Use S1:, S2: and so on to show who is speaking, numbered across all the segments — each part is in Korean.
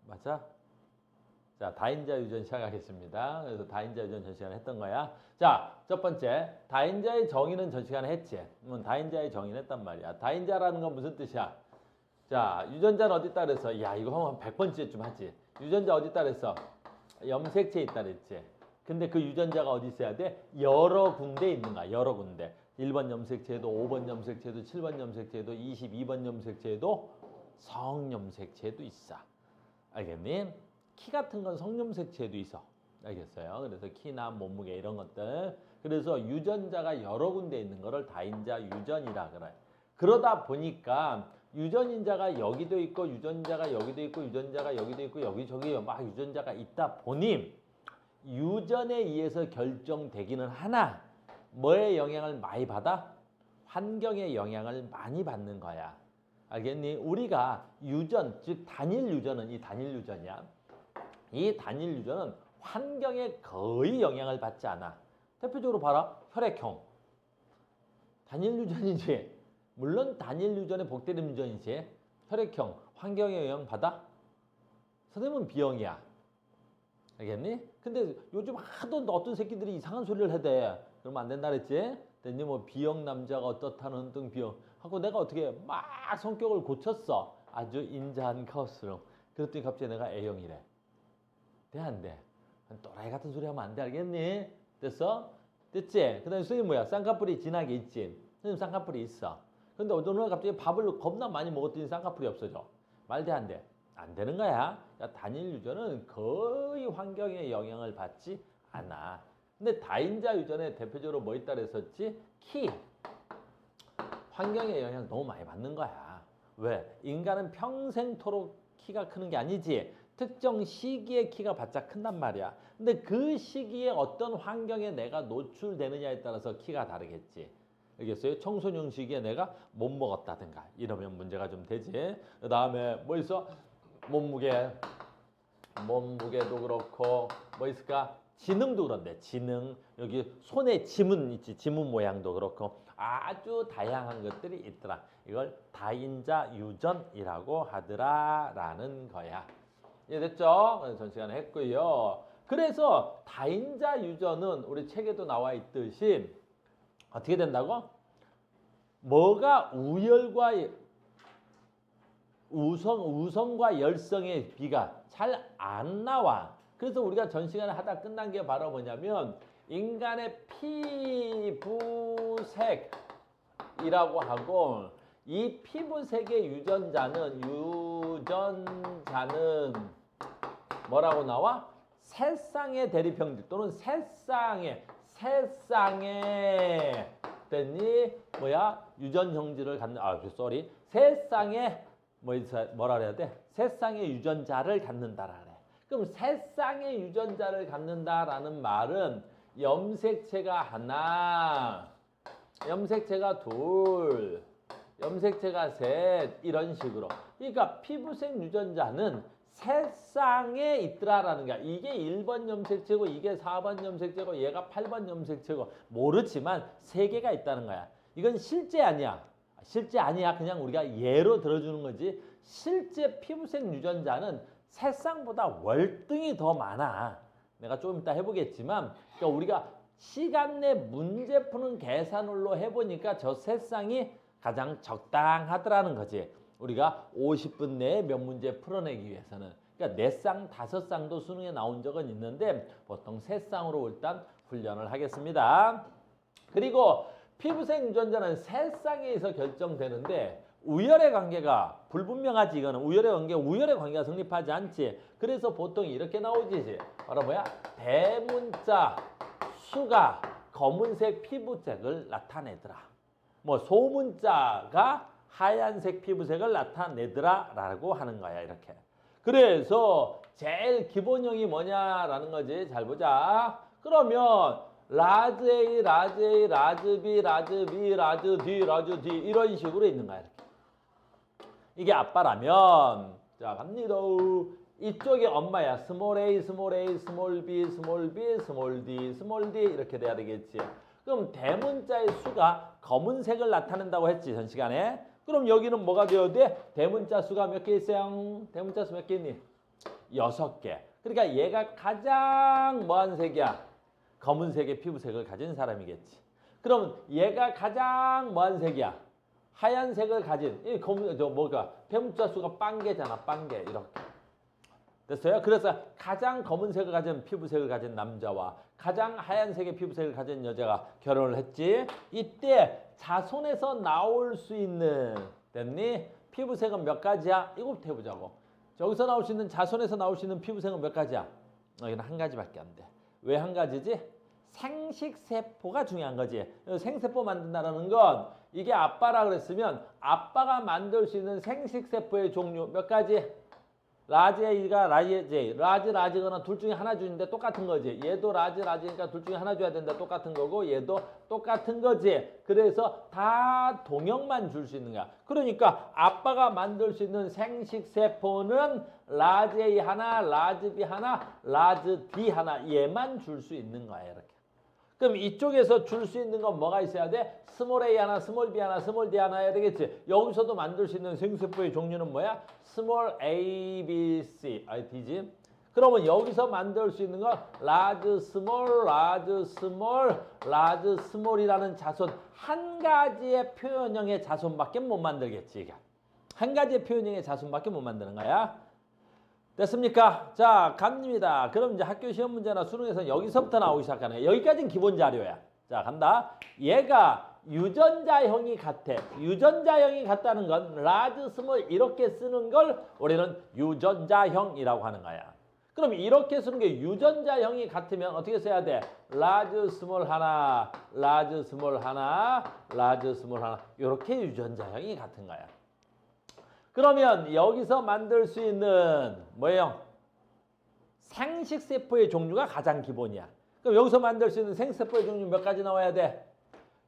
S1: 맞아? 자, 다인자 유전 시작하겠습니다. 그래서 다인자 유전 전 시간에 했던 거야. 자, 첫 번째, 다인자의 정의는 전 시간에 했지. 다인자의 정의는 했단 말이야. 다인자라는 건 무슨 뜻이야? 자, 유전자는 어디 있다 그랬어? 야, 이거 한 100번째쯤 하지. 유전자 어디 있다 그랬어? 염색체에 있다 그랬지. 근데 그 유전자가 어디 있어야 돼? 여러 군데 있는 거야. 여러 군데. 1번 염색체에도 5번 염색체에도 7번 염색체에도 22번 염색체에도 성염색체에도 있어. 알겠니? 키 같은 건 성염색체에도 있어. 알겠어요? 그래서 키나 몸무게 이런 것들. 그래서 유전자가 여러 군데 있는 거를 다인자 유전이라 그래. 그러다 보니까 유전인자가 여기도 있고 유전자가 여기도 있고 유전자가 여기도 있고 여기저기 막 유전자가 있다 보니 유전에 의해서 결정되기는 하나 뭐의 영향을 많이 받아? 환경의 영향을 많이 받는 거야. 알겠니? 우리가 유전, 즉 단일 유전은 이 단일 유전이야. 이 단일 유전은 환경에 거의 영향을 받지 않아. 대표적으로 봐라. 혈액형. 단일 유전이지. 물론 단일 유전의 복대림 유전이지. 혈액형. 환경에 영향 받아? 선생님은 B형이야. 알겠니? 근데 요즘 하도 어떤 새끼들이 이상한 소리를 해대. 그러면 안 된다 그랬지? 근데 뭐 B형 남자가 어떻다는 등 B형 하고 내가 어떻게 막 성격을 고쳤어. 아주 인자한 카오스로. 그랬더니 갑자기 내가 A형이래. 돼, 안 돼? 또라이 같은 소리 하면 안 돼, 알겠니? 됐어? 됐지? 그 다음에 선생님 뭐야? 쌍꺼풀이 진하게 있지? 선생님 쌍꺼풀이 있어. 근데 어느 날 갑자기 밥을 겁나 많이 먹었더니 쌍꺼풀이 없어져. 말 돼, 안 돼? 안 되는 거야. 그러니까 단일 유전은 거의 환경의 영향을 받지 않아. 근데 다인자 유전에 대표적으로 뭐 있다 그랬었지? 키. 환경의 영향을 너무 많이 받는 거야. 왜? 인간은 평생토록 키가 크는 게 아니지. 특정 시기에 키가 바짝 큰단 말이야. 근데 그 시기에 어떤 환경에 내가 노출되느냐에 따라서 키가 다르겠지. 알겠어요? 청소년 시기에 내가 못 먹었다든가 이러면 문제가 좀 되지. 그 다음에 뭐 있어? 몸무게도 그렇고 뭐 있을까? 지능도 그런데 지능 여기 손에 지문 있지. 지문 모양도 그렇고 아주 다양한 것들이 있더라. 이걸 다인자 유전이라고 하더라라는 거야. 이해됐죠? 전 시간에 했고요. 그래서 다인자 유전은 우리 책에도 나와 있듯이 어떻게 된다고? 뭐가 우성과 열성의 비가 잘 안 나와. 그래서 우리가 전 시간에 하다 끝난 게 바로 뭐냐면 인간의 피부색이라고 하고 이 피부색의 유전자는 뭐라고 나와? 새쌍의 대립형질 또는 새쌍의 됐니? 뭐야? 유전 형질을 갖는 새쌍의 뭐라 그래야 돼? 새쌍의 유전자를 갖는다라 그래. 그럼 새쌍의 유전자를 갖는다라는 말은 염색체가 하나, 염색체가 둘, 염색체가 셋 이런 식으로. 그러니까 피부색 유전자는 새쌍에 있더라라는 거야. 이게 1번 염색체고 이게 4번 염색체고 얘가 8번 염색체고 모르지만 3개가 있다는 거야. 이건 실제 아니야. 실제 아니야. 그냥 우리가 예로 들어주는 거지. 실제 피부색 유전자는 새쌍보다 월등히 더 많아. 내가 조금 이따 해보겠지만 그러니까 우리가 시간 내 문제 푸는 계산으로 해보니까 저 새쌍이 가장 적당하더라는 거지. 우리가 50분 내에 몇 문제 풀어내기 위해서는. 그러니까 4쌍, 5쌍도 수능에 나온 적은 있는데 보통 3쌍으로 일단 훈련을 하겠습니다. 그리고 피부색 유전자는 3쌍에서 결정되는데 우열의 관계가 불분명하지. 이거는 우열의 관계가 성립하지 않지. 그래서 보통 이렇게 나오지. 바로 뭐야? 대문자 수가 검은색 피부색을 나타내더라. 뭐 소문자가 하얀색 피부색을 나타내더라 라고 하는 거야. 이렇게. 그래서 제일 기본형이 뭐냐라는 거지. 잘 보자. 그러면 라즈 A, 라즈 A, 라즈 B, 라즈 B, 라즈 D, 라즈 D 이런 식으로 있는 거야. 이렇게. 이게 아빠라면 자 갑니다. 이쪽이 엄마야. 스몰 a, 스몰 a, 스몰 b, 스몰 b, 스몰 d, 스몰 d 이렇게 돼야 되겠지. 그럼 대문자의 수가 검은색을 나타낸다고 했지 전 시간에. 그럼 여기는 뭐가 되어야 돼? 대문자 수가 몇 개 있어요? 대문자 수 몇 개 있니? 6개. 그러니까 얘가 가장 뭐한 색이야? 검은색의 피부색을 가진 사람이겠지. 그럼 얘가 가장 뭐한 색이야? 하얀색을 가진 이 검은 저 뭐가 배문자 수가 빵개잖아. 빵개 이렇게. 됐어요? 그래서 가장 검은색을 가진 피부색을 가진 남자와 가장 하얀색의 피부색을 가진 여자가 결혼을 했지. 이때 자손에서 나올 수 있는 됐니? 피부색은 몇 가지야? 이거부터 해보자고. 여기서 나올 수 있는 자손에서 나올 수 있는 피부색은 몇 가지야? 여기는 한 가지밖에 안 돼. 왜 한 가지지? 생식세포가 중요한 거지. 생세포 만든다는 건 이게 아빠라 그랬으면 아빠가 만들 수 있는 생식세포의 종류 몇 가지? 라지 A가 라지 J, 라지거나 둘 중에 하나 주는데 똑같은 거지. 얘도 라지니까 둘 중에 하나 줘야 된다. 똑같은 거고 얘도 똑같은 거지. 그래서 다 동형만 줄 수 있는 거야. 그러니까 아빠가 만들 수 있는 생식세포는 라지 A 하나, 라지 B 하나, 라지 D 하나 얘만 줄 수 있는 거야. 이렇게. 그럼 이쪽에서 줄 수 있는 건 뭐가 있어야 돼? 스몰 a 하나, 스몰 b 하나, 스몰 d 하나 해야 되겠지. 여기서도 만들 수 있는 생세포의 종류는 뭐야? 스몰 a, b, c. D지? 그러면 여기서 만들 수 있는 건 라지 스몰, 라지 스몰, 라지 스몰이라는 자손 한 가지의 표현형의 자손밖에 못 만들겠지. 이게. 한 가지의 표현형의 자손밖에 못 만드는 거야. 됐습니까? 자, 갑니다. 그럼 이제 학교 시험 문제나 수능에서 여기서부터 나오기 시작하네. 여기까지는 기본 자료야. 자, 간다. 얘가 유전자형이 같아. 유전자형이 같다는 건 라지 스몰 이렇게 쓰는 걸 우리는 유전자형이라고 하는 거야. 그럼 이렇게 쓰는 게 유전자형이 같으면 어떻게 써야 돼? 라지 스몰 하나, 라지 스몰 하나, 라지 스몰 하나. 이렇게 유전자형이 같은 거야. 그러면 여기서 만들 수 있는 뭐예요? 생식세포의 종류가 가장 기본이야. 그럼 여기서 만들 수 있는 생세포의 종류 몇 가지 나와야 돼?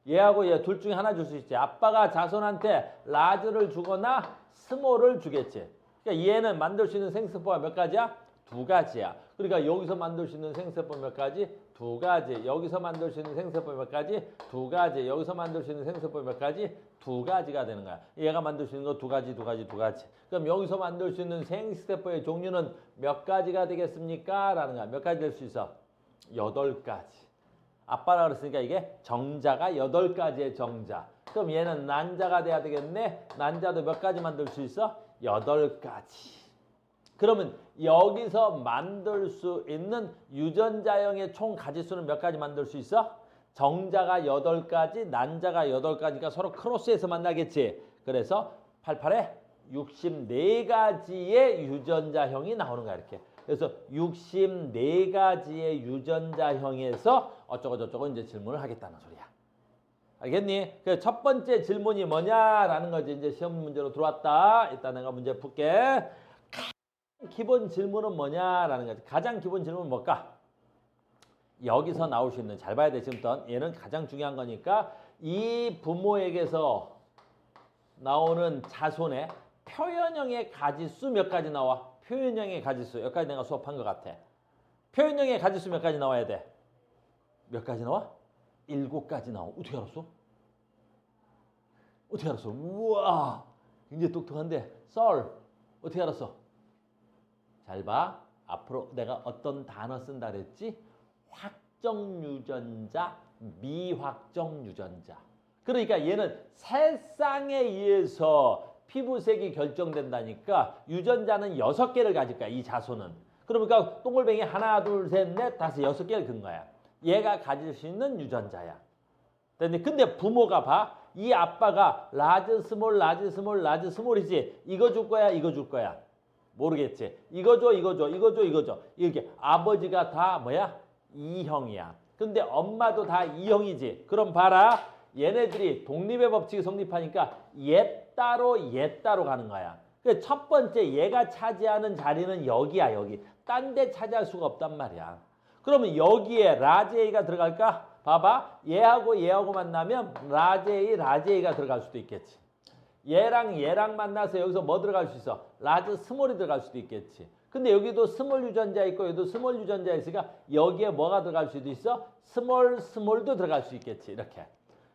S1: 얘하고 얘 둘 중에 하나 줄 수 있지. 아빠가 자손한테 라지를 주거나 스몰을 주겠지. 그러니까 얘는 만들 수 있는 생세포가 몇 가지야? 2가지야. 그러니까 여기서 만들 수 있는 생세포 몇 가지? 2가지. 여기서 만들 수 있는 생세포 몇 가지? 2가지. 여기서 만들 수 있는 생세포 몇 가지? 2가지가 되는 거야. 얘가 만들 수 있는 거 2가지. 그럼 여기서 만들 수 있는 생세포의 종류는 몇 가지가 되겠습니까? 라는 거야. 몇 가지 될 수 있어? 8가지. 아빠라 그랬으니까 이게 정자가 8가지의 정자. 그럼 얘는 난자가 돼야 되겠네. 난자도 몇 가지 만들 수 있어? 8가지. 그러면 여기서 만들 수 있는 유전자형의 총 가지수는 몇 가지 만들 수 있어? 정자가 8가지, 난자가 8가지가 서로 크로스해서 만나겠지. 그래서 88에 64가지의 유전자형이 나오는 거야. 이렇게. 그래서 64가지의 유전자형에서 어쩌고저쩌고 이제 질문을 하겠다는 소리야. 알겠니? 그 첫 번째 질문이 뭐냐라는 거지. 이제 시험 문제로 들어왔다. 이따 내가 문제 풀게. 기본 질문은 뭐냐라는 거지. 가장 기본 질문은 뭘까? 여기서 나올 수 있는, 잘 봐야 돼. 지금부터 얘는 가장 중요한 거니까 이 부모에게서 나오는 자손의 표현형의 가지수 몇 가지 나와? 표현형의 가지수. 여기까지 내가 수업한 것 같아. 표현형의 가지수 몇 가지 나와야 돼? 몇 가지 나와? 7가지 나와. 어떻게 알았어? 어떻게 알았어? 우와, 굉장히 똑똑한데. 썰 어떻게 알았어? 잘 봐. 앞으로 내가 어떤 단어 쓴다 그랬지? 확정 유전자, 미확정 유전자. 그러니까 얘는 세상에 의해서 피부색이 결정된다니까 유전자는 6개를 가질 거야. 이 자손은. 그러니까 동글뱅이 하나, 둘, 셋, 넷, 다섯, 6개를 근 거야. 얘가 가질 수 있는 유전자야. 근데 부모가 봐. 이 아빠가 라지 스몰, 라지 스몰, 라지 스몰이지. 이거 줄 거야, 이거 줄 거야. 모르겠지. 이거 줘, 이거 줘, 이거 줘, 이거 줘. 이렇게 아버지가 다 뭐야? 2형이야. 근데 엄마도 다 2형이지. 그럼 봐라. 얘네들이 독립의 법칙이 성립하니까 얘 따로 가는 거야. 첫 번째 얘가 차지하는 자리는 여기야, 여기. 딴 데 차지할 수가 없단 말이야. 그러면 여기에 라지 A가 들어갈까? 봐봐. 얘하고 만나면 라지 A가 들어갈 수도 있겠지. 얘랑 만나서 여기서 뭐 들어갈 수 있어? 라지 스몰이 들어갈 수도 있겠지. 근데 여기도 스몰 유전자 있고 여기도 스몰 유전자 있으니까 여기에 뭐가 들어갈 수도 있어? 스몰도 들어갈 수 있겠지. 이렇게.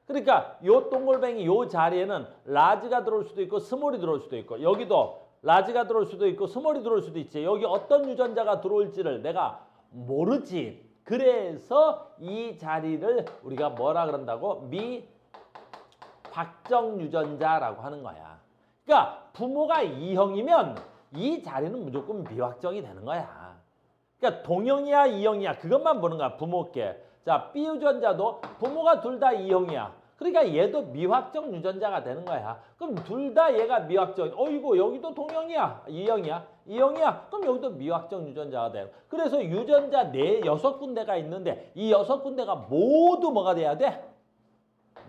S1: 그러니까 요 동글뱅이 요 자리에는 라지가 들어올 수도 있고 스몰이 들어올 수도 있고 여기도 라지가 들어올 수도 있고 스몰이 들어올 수도 있지. 여기 어떤 유전자가 들어올지를 내가 모르지. 그래서 이 자리를 우리가 뭐라 그런다고? 미확정 유전자라고 하는 거야. 그러니까 부모가 E형이면 이 자리는 무조건 미확정이 되는 거야. 그러니까 동형이야 E형이야 그것만 보는 거야 부모께. 자 B 유전자도 부모가 둘 다 E형이야. 그러니까 얘도 미확정 유전자가 되는 거야. 그럼 둘 다 얘가 미확정. 어이구 여기도 동형이야. E형이야. 그럼 여기도 미확정 유전자가 돼요. 그래서 유전자 6군데가 있는데 이 6군데가 모두 뭐가 돼야 돼?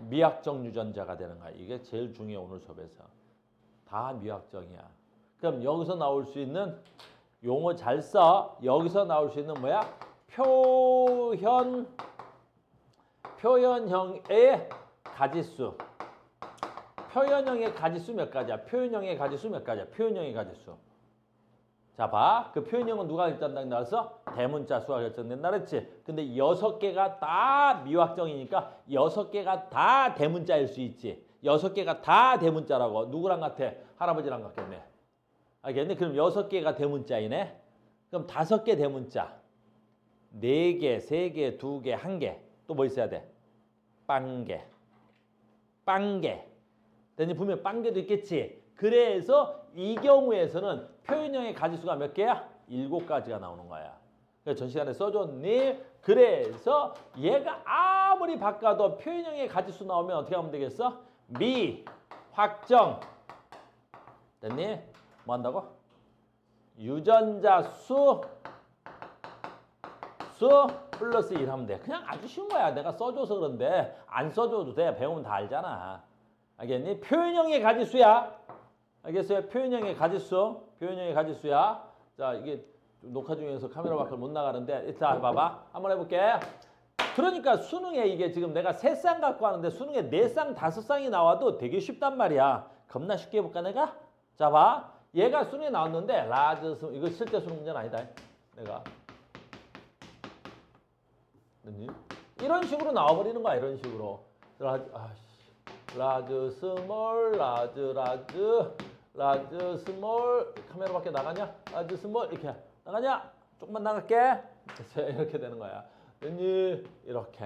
S1: 미확정 유전자가 되는 거야. 이게 제일 중요해 오늘 수업에서. 다 미확정이야. 그럼 여기서 나올 수 있는 용어 잘 써. 여기서 나올 수 있는 뭐야? 표현형의 가지수. 표현형의 가지수 몇 가지야? 표현형의 가지수 몇 가지야? 표현형의 가지수. 자, 봐. 그 표현형은 누가 결정된다 나왔어? 대문자 수가 결정된다 그랬지? 근데 6개가 다 미확정이니까 6개가 다 대문자일 수 있지. 6개가 다 대문자라고. 누구랑 같아? 할아버지랑 같겠네. 알겠네? 그럼 6개가 대문자이네. 그럼 5개 대문자. 4개, 3개, 2개, 1개. 또 뭐 있어야 돼? 빵개. 근데 분명 빵개도 있겠지. 그래서 이 경우에서는 표현형의 가지수가 몇 개야? 7가지가 나오는 거야. 그래서 전 시간에 써줬니? 그래서 얘가 아무리 바꿔도 표현형의 가지수 나오면 어떻게 하면 되겠어? 미확정. 됐니? 뭐 한다고? 유전자 수 플러스 1 하면 돼. 그냥 아주 쉬운 거야. 내가 써줘서 그런데 안 써줘도 돼. 배우면 다 알잖아. 알겠니? 표현형의 가지수야. 알겠어요? 표현형의 가지수. 표현형의 가지수야. 자, 이게 녹화 중에서 카메라 밖을 못 나가는데 일단 봐봐. 한번 해볼게. 그러니까 수능에 이게 지금 내가 3쌍 갖고 하는데 수능에 4쌍, 5쌍이 나와도 되게 쉽단 말이야. 겁나 쉽게 해볼까 내가? 자, 봐. 얘가 수능에 나왔는데 라즈 수 이거 실제 수능 문제는 아니다. 내가 이런 식으로 나와버리는 거야. 이런 식으로 라즈 스몰 라즈 스몰 카메라 밖에 나가냐? 라즈 스몰 이렇게 나가냐? 조금만 나갈게. 이렇게 되는 거야. 됐니? 이렇게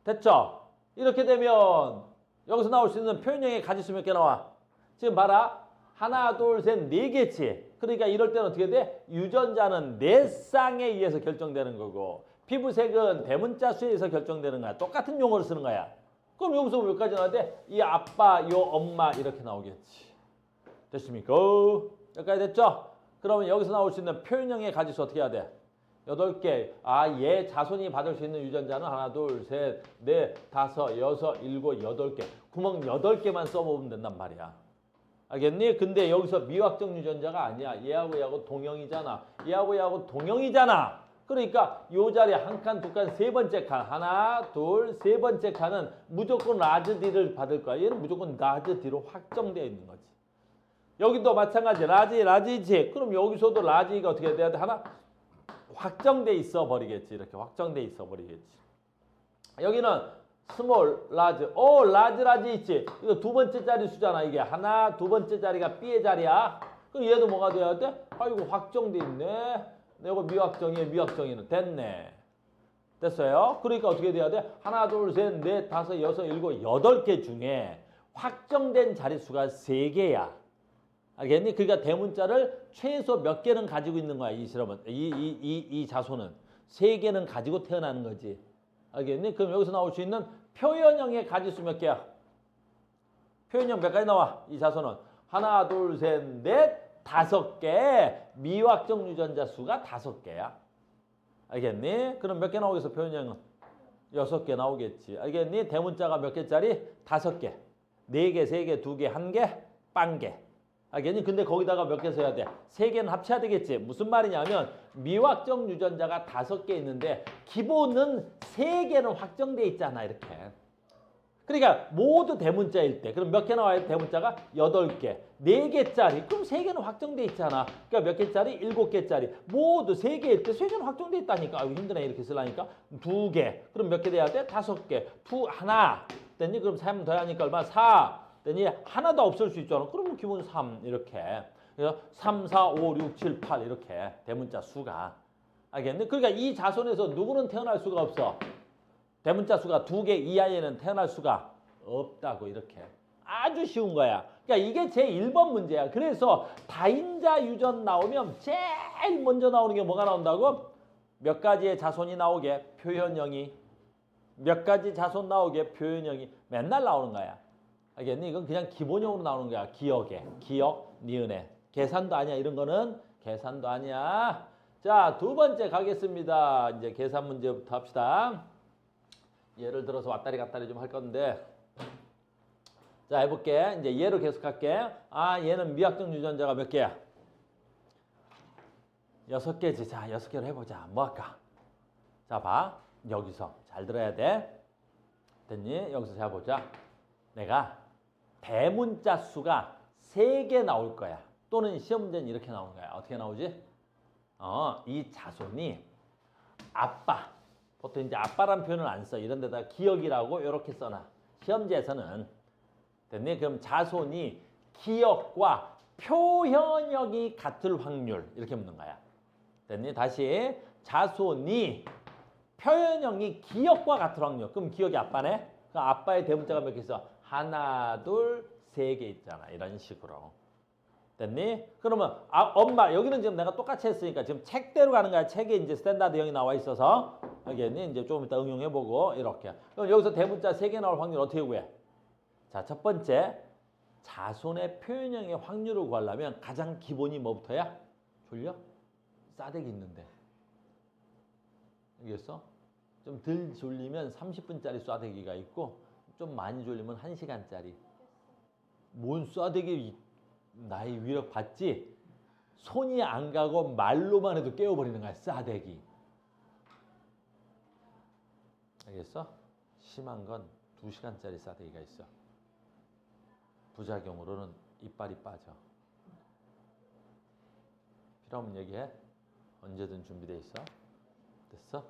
S1: 됐죠? 이렇게 되면 여기서 나올 수 있는 표현형의 가지수 몇 개 나와? 지금 봐라. 하나, 둘, 셋, 4개지. 그러니까 이럴 때는 어떻게 돼? 유전자는 4쌍에 의해서 결정되는 거고 피부색은 대문자 수에 의해서 결정되는 거야. 똑같은 용어를 쓰는 거야. 그럼 여기서 몇 가지 나와야 돼? 이 아빠, 요 엄마 이렇게 나오겠지. 됐습니까? 여기까지 됐죠? 그러면 여기서 나올 수 있는 표현형의 가지수 어떻게 해야 돼? 8개. 얘 자손이 받을 수 있는 유전자는 하나, 둘, 셋, 넷, 다섯, 여섯, 일곱, 8개. 구멍 8개만 써보면 된단 말이야. 알겠니? 근데 여기서 미확정 유전자가 아니야. 얘하고 동형이잖아. 얘하고 동형이잖아. 그러니까 요 자리에 한 칸, 두 칸, 세 번째 칸. 하나, 둘, 세 번째 칸은 무조건 라즈 D를 받을 거야. 얘는 무조건 라즈 D로 확정되어 있는 거지. 여기도 마찬가지. 라지지. 그럼 여기서도 라지가 어떻게 돼야 돼? 하나 확정돼 있어 버리겠지. 이렇게 확정돼 있어 버리겠지. 여기는 스몰, 라즈. 라즈 있지. 이거 두 번째 자리 수잖아. 이게 하나, 두 번째 자리가 B의 자리야. 그럼 얘도 뭐가 돼야 돼? 이거 확정돼 있네. 이거 미확정이는 됐네. 됐어요? 그러니까 어떻게 돼야 돼? 하나, 둘, 셋, 넷, 다섯, 여섯, 일곱, 8개 중에 확정된 자릿수가 3개야. 알겠니? 그러니까 대문자를 최소 몇 개는 가지고 있는 거야. 이 실험은. 이 자손은. 3개는 가지고 태어나는 거지. 알겠니? 그럼 여기서 나올 수 있는 표현형의 가지수 몇 개야? 표현형 몇 가지 나와? 이 자손은. 하나, 둘, 셋, 넷, 5개. 미확정 유전자 수가 5개야. 알겠니? 그럼 몇 개 나오겠어? 표현형은? 6개 나오겠지. 알겠니? 대문자가 몇 개짜리? 5개. 4개, 3개, 2개, 1개, 빵개. 알겠니? 근데 거기다가 몇 개 써야 돼? 3개는 합쳐야 되겠지. 무슨 말이냐면 미확정 유전자가 5개 있는데 기본은 3개는 확정돼 있잖아. 이렇게. 그러니까 모두 대문자일 때. 그럼 몇 개 나와야 대문자가? 8개. 4개짜리. 그럼 3개는 확정돼 있잖아. 그러니까 몇 개짜리? 7개짜리. 모두 3개일 때 3개는 확정돼 있다니까. 아이고 힘드네 이렇게 쓰려니까. 2개. 그럼 몇 개 돼야 돼? 5개. 하나. 됐니? 그럼 3 더하니까 얼마? 4. 됐니? 하나도 없을 수 있잖아. 그러면 기본 3 이렇게. 그래서 3, 4, 5, 6, 7, 8 이렇게 대문자 수가. 알겠니? 그러니까 이 자손에서 누구는 태어날 수가 없어. 대문자 수가 2개 이하에는 태어날 수가 없다고 이렇게. 아주 쉬운 거야. 그러니까 이게 제 1번 문제야. 그래서 다인자 유전 나오면 제일 먼저 나오는 게 뭐가 나온다고? 몇 가지의 자손이 나오게 표현형이. 몇 가지 자손 나오게 표현형이 맨날 나오는 거야. 알겠니? 이건 그냥 기본형으로 나오는 거야. 기억에. 기억, 니은에. 계산도 아니야. 이런 거는 계산도 아니야. 자, 두 번째 가겠습니다. 이제 계산 문제부터 합시다. 예를 들어서 왔다리 갔다리 좀 할 건데. 자, 해볼게. 이제 얘로 계속할게. 아, 얘는 미확정 유전자가 몇 개야? 6개지. 자, 6개로 해보자. 뭐 할까? 자, 봐. 여기서 잘 들어야 돼. 됐니? 여기서 자 보자. 내가 대문자 수가 3개 나올 거야. 또는 시험 문제는 이렇게 나오는 거야. 어떻게 나오지? 이 자손이 아빠. 보통 이제 아빠란 표현을 안 써. 이런 데다가 기억이라고 이렇게 써놔. 시험지에서는. 됐니? 그럼 자손이 기억과 표현력이 같을 확률. 이렇게 묻는 거야. 됐니? 다시. 자손이 표현형이 기억과 같을 확률. 그럼 기억이 아빠네? 그럼 아빠의 대문자가 몇 개 있어? 하나, 둘, 3개 있잖아. 이런 식으로. 됐니? 그러면 엄마 여기는 지금 내가 똑같이 했으니까 지금 책대로 가는 거야. 책에 이제 스탠다드형이 나와 있어서 알겠니? 이제 좀 이따 응용해보고 이렇게. 그럼 여기서 대문자 3개 나올 확률 어떻게 구해? 자, 첫 번째 자손의 표현형의 확률을 구하려면 가장 기본이 뭐부터야? 졸려? 싸대기 있는데. 알겠어? 좀 덜 졸리면 30분짜리 쏴대기가 있고 좀 많이 졸리면 1시간짜리. 뭔 쏴대기 나의 위력 받지? 손이 안 가고 말로만 해도 깨워버리는 거야. 쏴대기. 알겠어? 심한 건 2시간짜리 쏴대기가 있어. 부작용으로는 이빨이 빠져. 필요 없는 얘기해? 언제든 준비돼 있어. 됐어?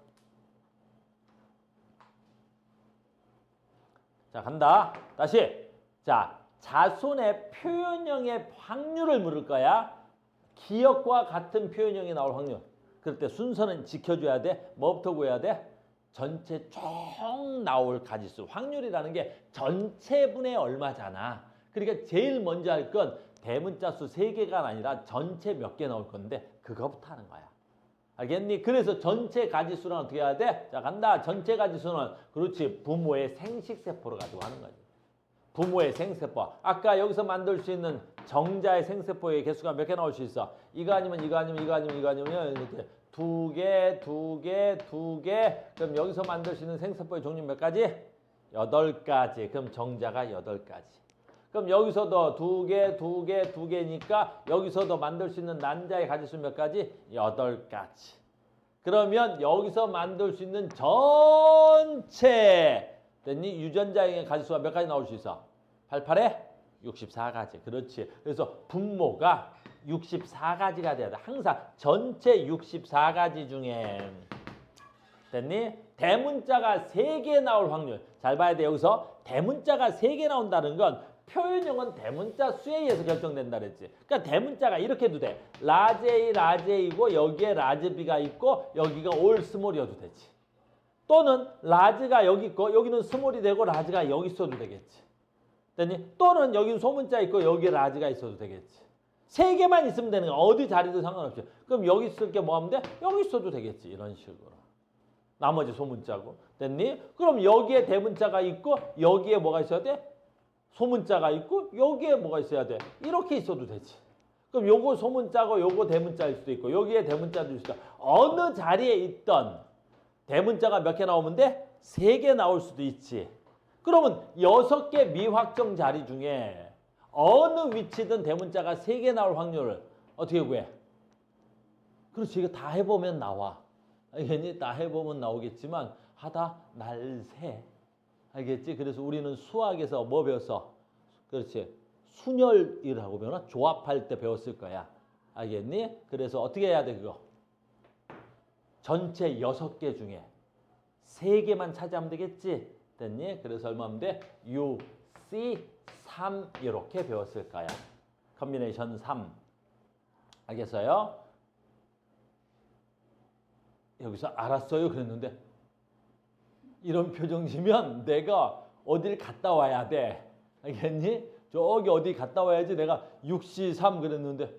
S1: 자, 간다. 다시. 자, 자손의 표현형의 확률을 물을 거야. 기억과 같은 표현형이 나올 확률. 그럴 때 순서는 지켜줘야 돼. 뭐부터 구해야 돼? 전체 총 나올 가지수. 확률이라는 게 전체분의 얼마잖아. 그러니까 제일 먼저 할 건 대문자 수 3개가 아니라 전체 몇 개 나올 건데 그거부터 하는 거야. 알겠니? 그래서 전체 가지수는 어떻게 해야 돼? 자, 간다. 전체 가지수는 그렇지. 부모의 생식세포를 가지고 하는 거지. 부모의 생세포. 아까 여기서 만들 수 있는 정자의 생세포의 개수가 몇 개 나올 수 있어? 이거 아니면 이거 아니면 이거 아니면 이거 아니면 이렇게 2개, 2개, 2개. 그럼 여기서 만들 수 있는 생세포의 종류 몇 가지? 8가지. 그럼 정자가 8가지. 그럼 여기서도 2개, 2개, 2개니까 여기서도 만들 수 있는 난자의 가지수 몇 가지? 8가지. 그러면 여기서 만들 수 있는 전체 됐니? 유전자의 가지수가 몇 가지 나올 수 있어? 88에 64가지. 그렇지. 그래서 분모가 64가지가 돼야 돼. 항상 전체 64가지 중에 됐니? 대문자가 3개 나올 확률. 잘 봐야 돼. 여기서 대문자가 3개 나온다는 건 표현형은 대문자 수에 의해서 결정된다 그랬지. 그러니까 대문자가 이렇게 해도 돼. 라지 A, 라지 A고 여기에 라지 B가 있고 여기가 올 스몰이어도 되지. 또는 라지가 여기 있고 여기는 스몰이 되고 라지가 여기 있어도 되겠지. 됐니? 또는 여기는 소문자 있고 여기에 라지가 있어도 되겠지. 3개만 있으면 되는 거야. 어디 자리도 상관없이. 그럼 여기 있을 게 뭐 하면 돼? 여기 있어도 되겠지. 이런 식으로. 나머지 소문자고. 됐니? 그럼 여기에 대문자가 있고 여기에 뭐가 있어야 돼? 소문자가 있고 여기에 뭐가 있어야 돼? 이렇게 있어도 되지. 그럼 요거 소문자고 요거 대문자일 수도 있고 여기에 대문자도 있을 수도 있고 어느 자리에 있던 대문자가 몇 개 나오면 돼? 3개 나올 수도 있지. 그러면 6개 미확정 자리 중에 어느 위치든 대문자가 3개 나올 확률을 어떻게 구해? 그렇지. 이거 다 해보면 나와. 알겠니? 다 해보면 나오겠지만 하다 날새. 알겠지? 그래서 우리는 수학에서 뭐 배웠어? 그렇지. 순열이라고 배우나? 조합할 때 배웠을 거야. 알겠니? 그래서 어떻게 해야 돼 그거? 전체 6개 중에 3개만 차지하면 되겠지? 됐니? 그래서 얼마 하면 돼? 6, C, 3 이렇게 배웠을 거야. 컨비네이션 3. 알겠어요? 여기서 알았어요 그랬는데 이런 표정 지면 내가 어딜 갔다 와야 돼. 알겠니? 저기 어디 갔다 와야지. 내가 6C3 그랬는데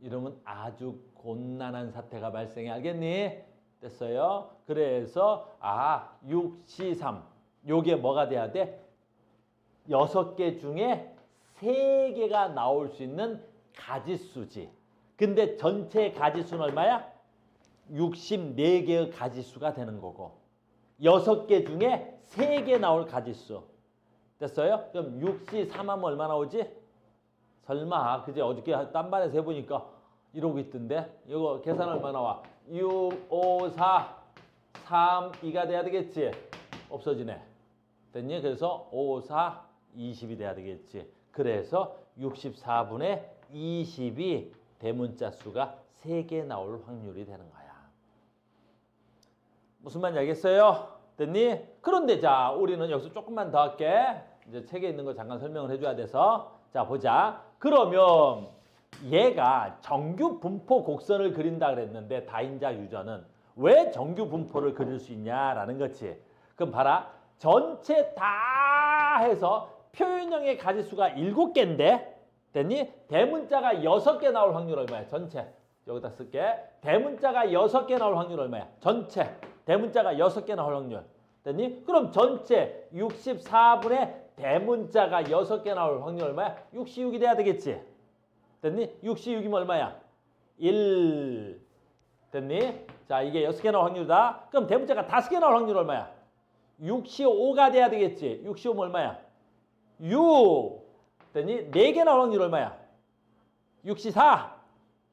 S1: 이러면 아주 곤란한 사태가 발생해. 알겠니? 됐어요? 그래서 6C3 요게 뭐가 돼야 돼? 6개 중에 3개가 나올 수 있는 가지수지. 근데 전체 가지수는 얼마야? 64개의 가지수가 되는 거고 6개 중에 3개 나올 가지수. 됐어요? 그럼 6C3 하면 얼마 나오지? 설마 그제 어저께 딴 반에서 해보니까 이러고 있던데 이거 계산 얼마 나와? 6, 5, 4, 3, 2가 돼야 되겠지? 없어지네. 됐니? 그래서 5, 4, 20이 돼야 되겠지. 그래서 64분의 20이 대문자 수가 3개 나올 확률이 되는 거야. 무슨 말인지 알겠어요? 됐니? 그런데 자, 우리는 여기서 조금만 더 할게. 이제 책에 있는 거 잠깐 설명을 해줘야 돼서. 자, 보자. 그러면 얘가 정규 분포 곡선을 그린다 그랬는데 다인자 유전은 왜 정규 분포를 그릴 수 있냐라는 거지. 그럼 봐라. 전체 다 해서 표현형의 가지수가 7개인데 됐니? 대문자가 6개 나올 확률 얼마야? 전체. 여기다 쓸게. 대문자가 6개 나올 확률 얼마야? 전체. 대문자가 6개 나올 확률. 됐니? 그럼 전체 64분의 대문자가 6개 나올 확률 얼마야? 66이 돼야 되겠지. 됐니? 66이면 얼마야? 1. 됐니? 자, 이게 6개 나올 확률이다. 그럼 대문자가 5개 나올 확률 얼마야? 65가 돼야 되겠지. 65면 얼마야? 6. 됐니? 4개 나올 확률 얼마야? 64.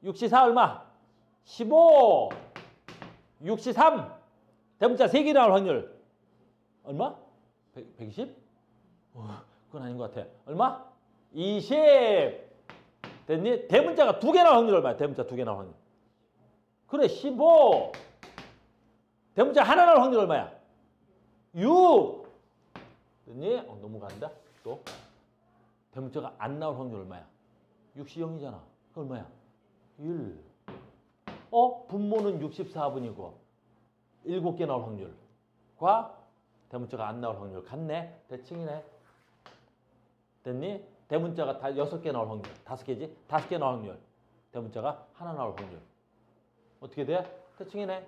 S1: 64 얼마? 15. 63. 대문자 3개 나올 확률. 얼마? 120? 그건 아닌 것 같아. 얼마? 20. 됐니? 대문자가 2개 나올 확률 얼마야? 대문자 2개 나올 확률. 그래, 15. 대문자 하나 나올 확률 얼마야? 6. 됐니? 넘어간다. 또. 대문자가 안 나올 확률 얼마야? 60이잖아. 그 얼마야? 1. 분모는 64분이고 7개 나올 확률과 대문자가 안 나올 확률 같네. 대칭이네. 됐니? 대문자가 다 6개 나올 확률. 5개지? 5개 나올 확률. 대문자가 하나 나올 확률. 어떻게 돼? 대칭이네.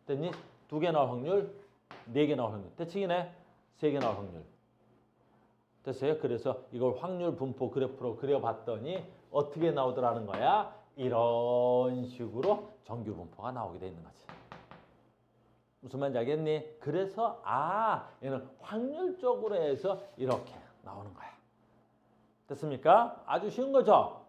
S1: 됐니? 2개 나올 확률, 4개 나올 확률. 대칭이네. 3개 나올 확률. 됐어요? 그래서 이걸 확률 분포 그래프로 그려봤더니 어떻게 나오더라는 거야? 이런 식으로 정규 분포가 나오게 돼 있는 거지. 무슨 말인지 알겠니? 그래서 얘는 확률적으로 해서 이렇게 나오는 거야. 됐습니까? 아주 쉬운 거죠?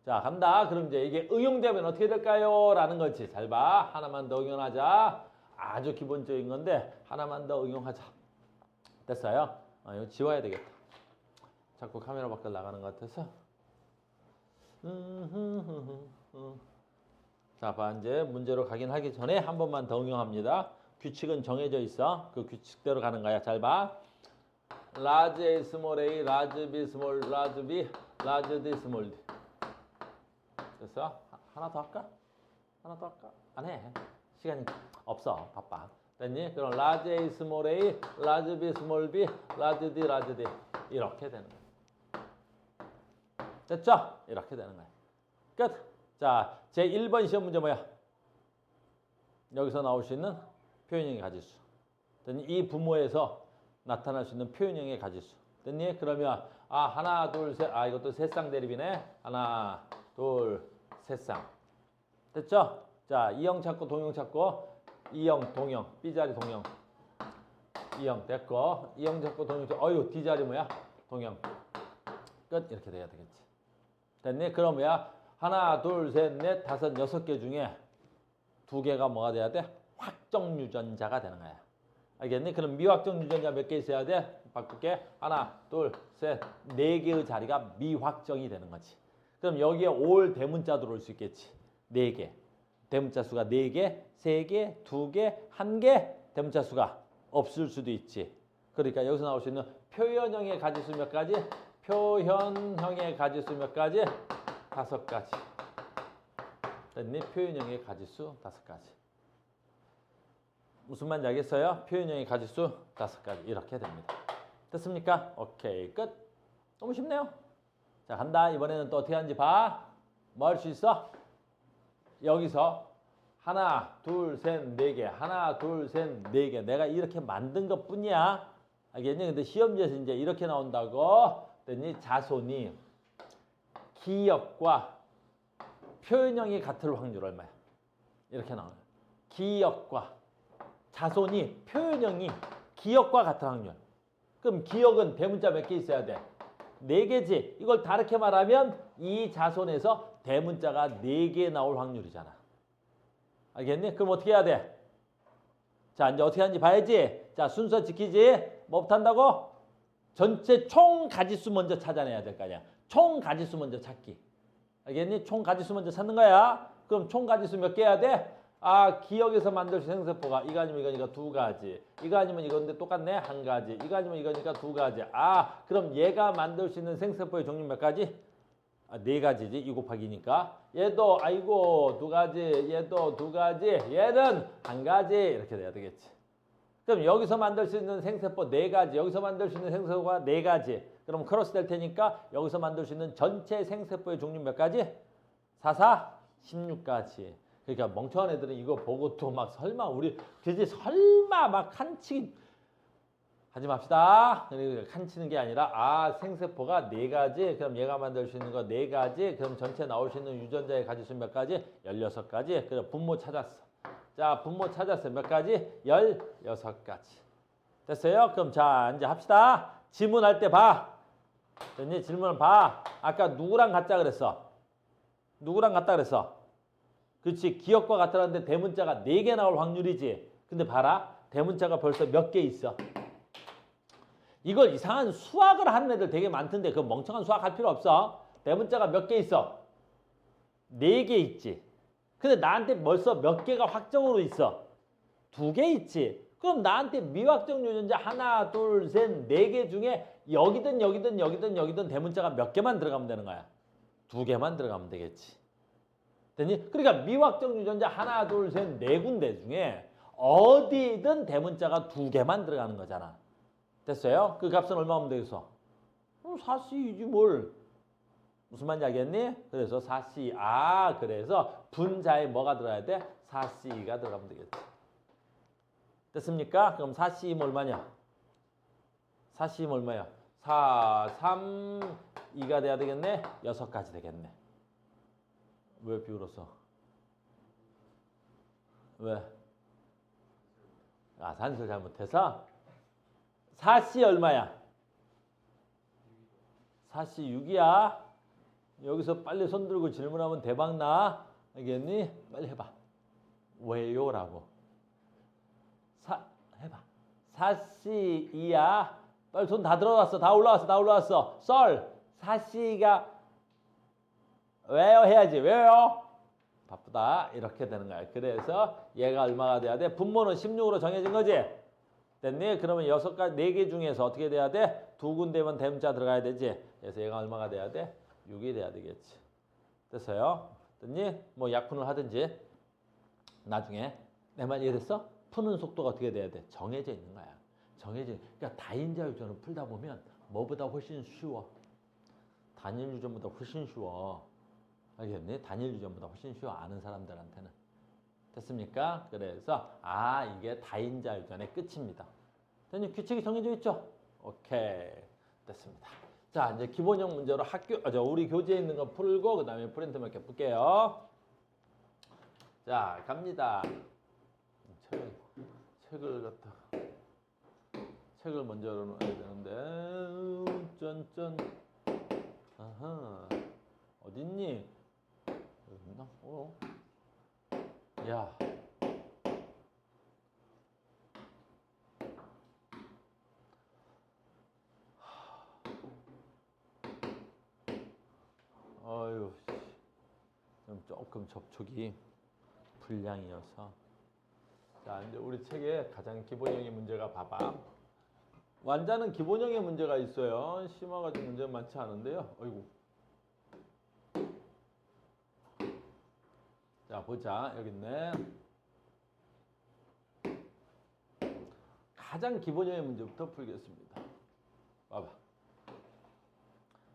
S1: 자, 간다. 그럼 이제 이게 응용되면 어떻게 될까요? 라는 거지. 잘 봐. 하나만 더 응용하자. 아주 기본적인 건데 하나만 더 응용하자. 됐어요? 이거 지워야 되겠다. 자꾸 카메라 밖에 나가는 것 같아서. 자, 봐. 이제 문제로 가긴 하기 전에 한 번만 더 응용합니다. 규칙은 정해져 있어. 그 규칙대로 가는 거야. 잘 봐. large A, small a, large B, small, large B, large D, small D. 됐어? 하나 더 할까? 하나 더 할까? 안 해. 시간이 없어. 바빠. 됐니? 그럼 large A, small a, large B, small B, large D, large D. 이렇게 되는 거야. 됐죠? 이렇게 되는 거야. 끝. 자, 제 1번 시험 문제 뭐야? 여기서 나올 수 있는 표현형의 가지수. 됐니? 이 부모에서 나타날 수 있는 표현형의 가지수. 됐니? 그러면 하나, 둘, 셋. 이것도 셋상 대립이네. 하나, 둘, 셋상. 됐죠? 자, 이형 찾고 동형 찾고 이형, 동형, B자리 동형. 이형 됐고 이형 찾고 동형 찾고 D자리 뭐야? 동형. 끝. 이렇게 돼야 되겠지. 됐니? 그럼 뭐야? 하나, 둘, 셋, 넷, 다섯, 6개 중에 2개가 뭐가 돼야 돼? 확정 유전자가 되는 거야. 알겠니? 그럼 미확정 유전자 몇 개 있어야 돼? 바꿀게. 하나, 둘, 셋, 4개의 자리가 미확정이 되는 거지. 그럼 여기에 올 대문자 들어올 수 있겠지. 4개. 대문자 수가 4개, 3개, 2개, 1개 대문자 수가 없을 수도 있지. 그러니까 여기서 나올 수 있는 표현형의 가지수 몇 가지? 표현형의 가지수 몇 가지? 5가지. 됐니? 표현형의 가지수 5가지. 무슨 말인지 알겠어요? 표현형의 가지수 5가지. 이렇게 됩니다. 됐습니까? 오케이. 끝. 너무 쉽네요. 자, 간다. 이번에는 또 어떻게 하는지 봐. 뭐 할 수 있어? 여기서 하나, 둘, 셋, 네 개. 하나, 둘, 셋, 네 개. 내가 이렇게 만든 것 뿐이야. 알겠니? 근데 시험지에서 이제 이렇게 나온다고. 됐니? 자손이 기역과 표현형이 같을 확률 얼마야? 이렇게 나와요. 기역과 자손이 표현형이 기역과 같은 확률. 그럼 기역은 대문자 몇 개 있어야 돼? 4개지. 이걸 다르게 말하면 이 자손에서 대문자가 4개 나올 확률이잖아. 알겠니? 그럼 어떻게 해야 돼? 자, 이제 어떻게 하는지 봐야지. 자, 순서 지키지. 뭐부터 한다고? 전체 총 가지수 먼저 찾아내야 될 거 아니야. 총 가지수 먼저 찾기. 알겠니? 총 가지수 먼저 찾는 거야. 그럼 총 가지수 몇 개 해야 돼? 아, 기억에서 만들 수 있는 생세포가 이거 아니면 이거니까 2가지. 이거 아니면 이건데 똑같네? 1가지. 이거 아니면 이거니까 2가지. 아, 그럼 얘가 만들 수 있는 생세포의 종류 몇 가지? 아, 4가지지. 2 곱하기니까. 얘도 아이고 2가지. 얘도 2가지. 얘는 1가지. 이렇게 돼야 되겠지. 그럼 여기서 만들 수 있는 생세포 4가지. 여기서 만들 수 있는 생세포가 4가지. 그럼 크로스 될 테니까 여기서 만들 수 있는 전체 생세포의 종류 몇 가지? 4, 16가지. 그러니까 멍청한 애들은 이거 보고 또 막 설마 우리 그지 설마 막 칸치기 하지 맙시다. 그러니까 칸치는 게 아니라 아 생세포가 4가지. 그럼 얘가 만들 수 있는 거 4가지. 그럼 전체 나올 수 있는 유전자의 가지수 몇 가지? 16가지. 그래 분모 찾았어. 자 분모 찾았어요. 몇 가지? 16가지. 됐어요? 그럼 자 이제 합시다. 질문할 때 봐. 됐니? 질문을 봐. 아까 누구랑 같자 그랬어? 누구랑 같다 그랬어? 그렇지. 기억과 같다는데 대문자가 4개 나올 확률이지. 근데 봐라. 대문자가 벌써 몇 개 있어. 이걸 이상한 수학을 하는 애들 되게 많던데 그 멍청한 수학 할 필요 없어. 대문자가 몇 개 있어? 4개 있지. 근데 나한테 벌써 몇 개가 확정으로 있어? 2개 있지. 그럼 나한테 미확정 유전자 하나, 둘, 셋, 4개 중에 여기든 대문자가 몇 개만 들어가면 되는 거야. 2개만 들어가면 되겠지. 됐니? 그러니까 미확정 유전자 하나, 둘, 셋, 4군데 중에 어디든 대문자가 2개만 들어가는 거잖아. 됐어요? 그 값은 얼마 하면 되겠어? 4C이지 뭘. 무슨 말인지 알겠니? 그래서 4C. 아, 그래서 분자에 뭐가 들어가야 돼? 4C가 들어가면 되겠지. 됐습니까? 그럼 4C면 얼마냐? 4C면 얼마야? 4, 3, 2가 돼야 되겠네? 6가지 되겠네. 왜 비울었어? 왜? 아, 산수를 잘못해서? 4C 얼마야? 4C 6이야. 여기서 빨리 손 들고 질문하면 대박 나. 알겠니? 빨리 해봐. 왜요? 라고. 해봐. 4C 2야. 빨리 손 다 들어왔어. 다 올라왔어. 썰. 4C가 왜요? 해야지. 왜요? 바쁘다. 이렇게 되는 거야. 그래서 얘가 얼마가 돼야 돼? 분모는 16으로 정해진 거지? 됐니? 그러면 6가지, 4개 중에서 어떻게 돼야 돼? 2군데면 대문자 들어가야 되지? 그래서 얘가 얼마가 돼야 돼? 6이 돼야 되겠지. 됐어요? 됐니? 뭐 약분을 하든지 나중에 내 말 이해됐어? 푸는 속도가 어떻게 돼야 돼? 정해져 있는 거야. 그러니까 다인자 유전을 풀다 보면 뭐보다 훨씬 쉬워. 단일 유전보다 훨씬 쉬워. 알겠니? 단일 유전보다 훨씬 쉬워. 아는 사람들한테는. 됐습니까? 그래서 아 이게 다인자 유전의 끝입니다. 됐니? 규칙이 정해져 있죠? 오케이. 됐습니다. 자 이제 기본형 문제로 우리 교재에 있는 거 풀고 그 다음에 프린트 몇 개 풀게요. 자 갑니다. 책을 먼저 열어놔야 되는데 짠짠. 아하 어딨니? 여기 있나? 야 어휴 조금 접촉이 불량이어서 자 이제 우리 책의 가장 기본형의 문제가 봐봐. 완자는 기본형의 문제가 있어요. 심화가지고 문제는 많지 않은데요. 어이구. 자, 보자. 여기 있네. 가장 기본형의 문제부터 풀겠습니다. 봐봐.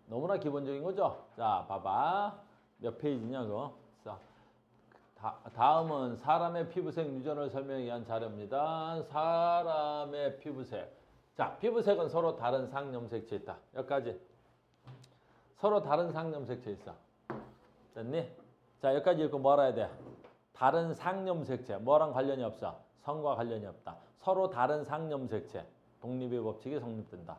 S1: 너무나 기본적인 거죠? 자, 봐봐. 몇 페이지냐고. 자, 다음은 사람의 피부색 유전을 설명하기 위한 자료입니다. 사람의 피부색. 자, 피부색은 서로 다른 상염색체 있다. 여기까지. 서로 다른 상염색체 있어. 됐니? 자, 여기까지 읽고 뭐 알아야 돼? 다른 상염색체. 뭐랑 관련이 없어? 성과 관련이 없다. 서로 다른 상염색체. 독립의 법칙이 성립된다.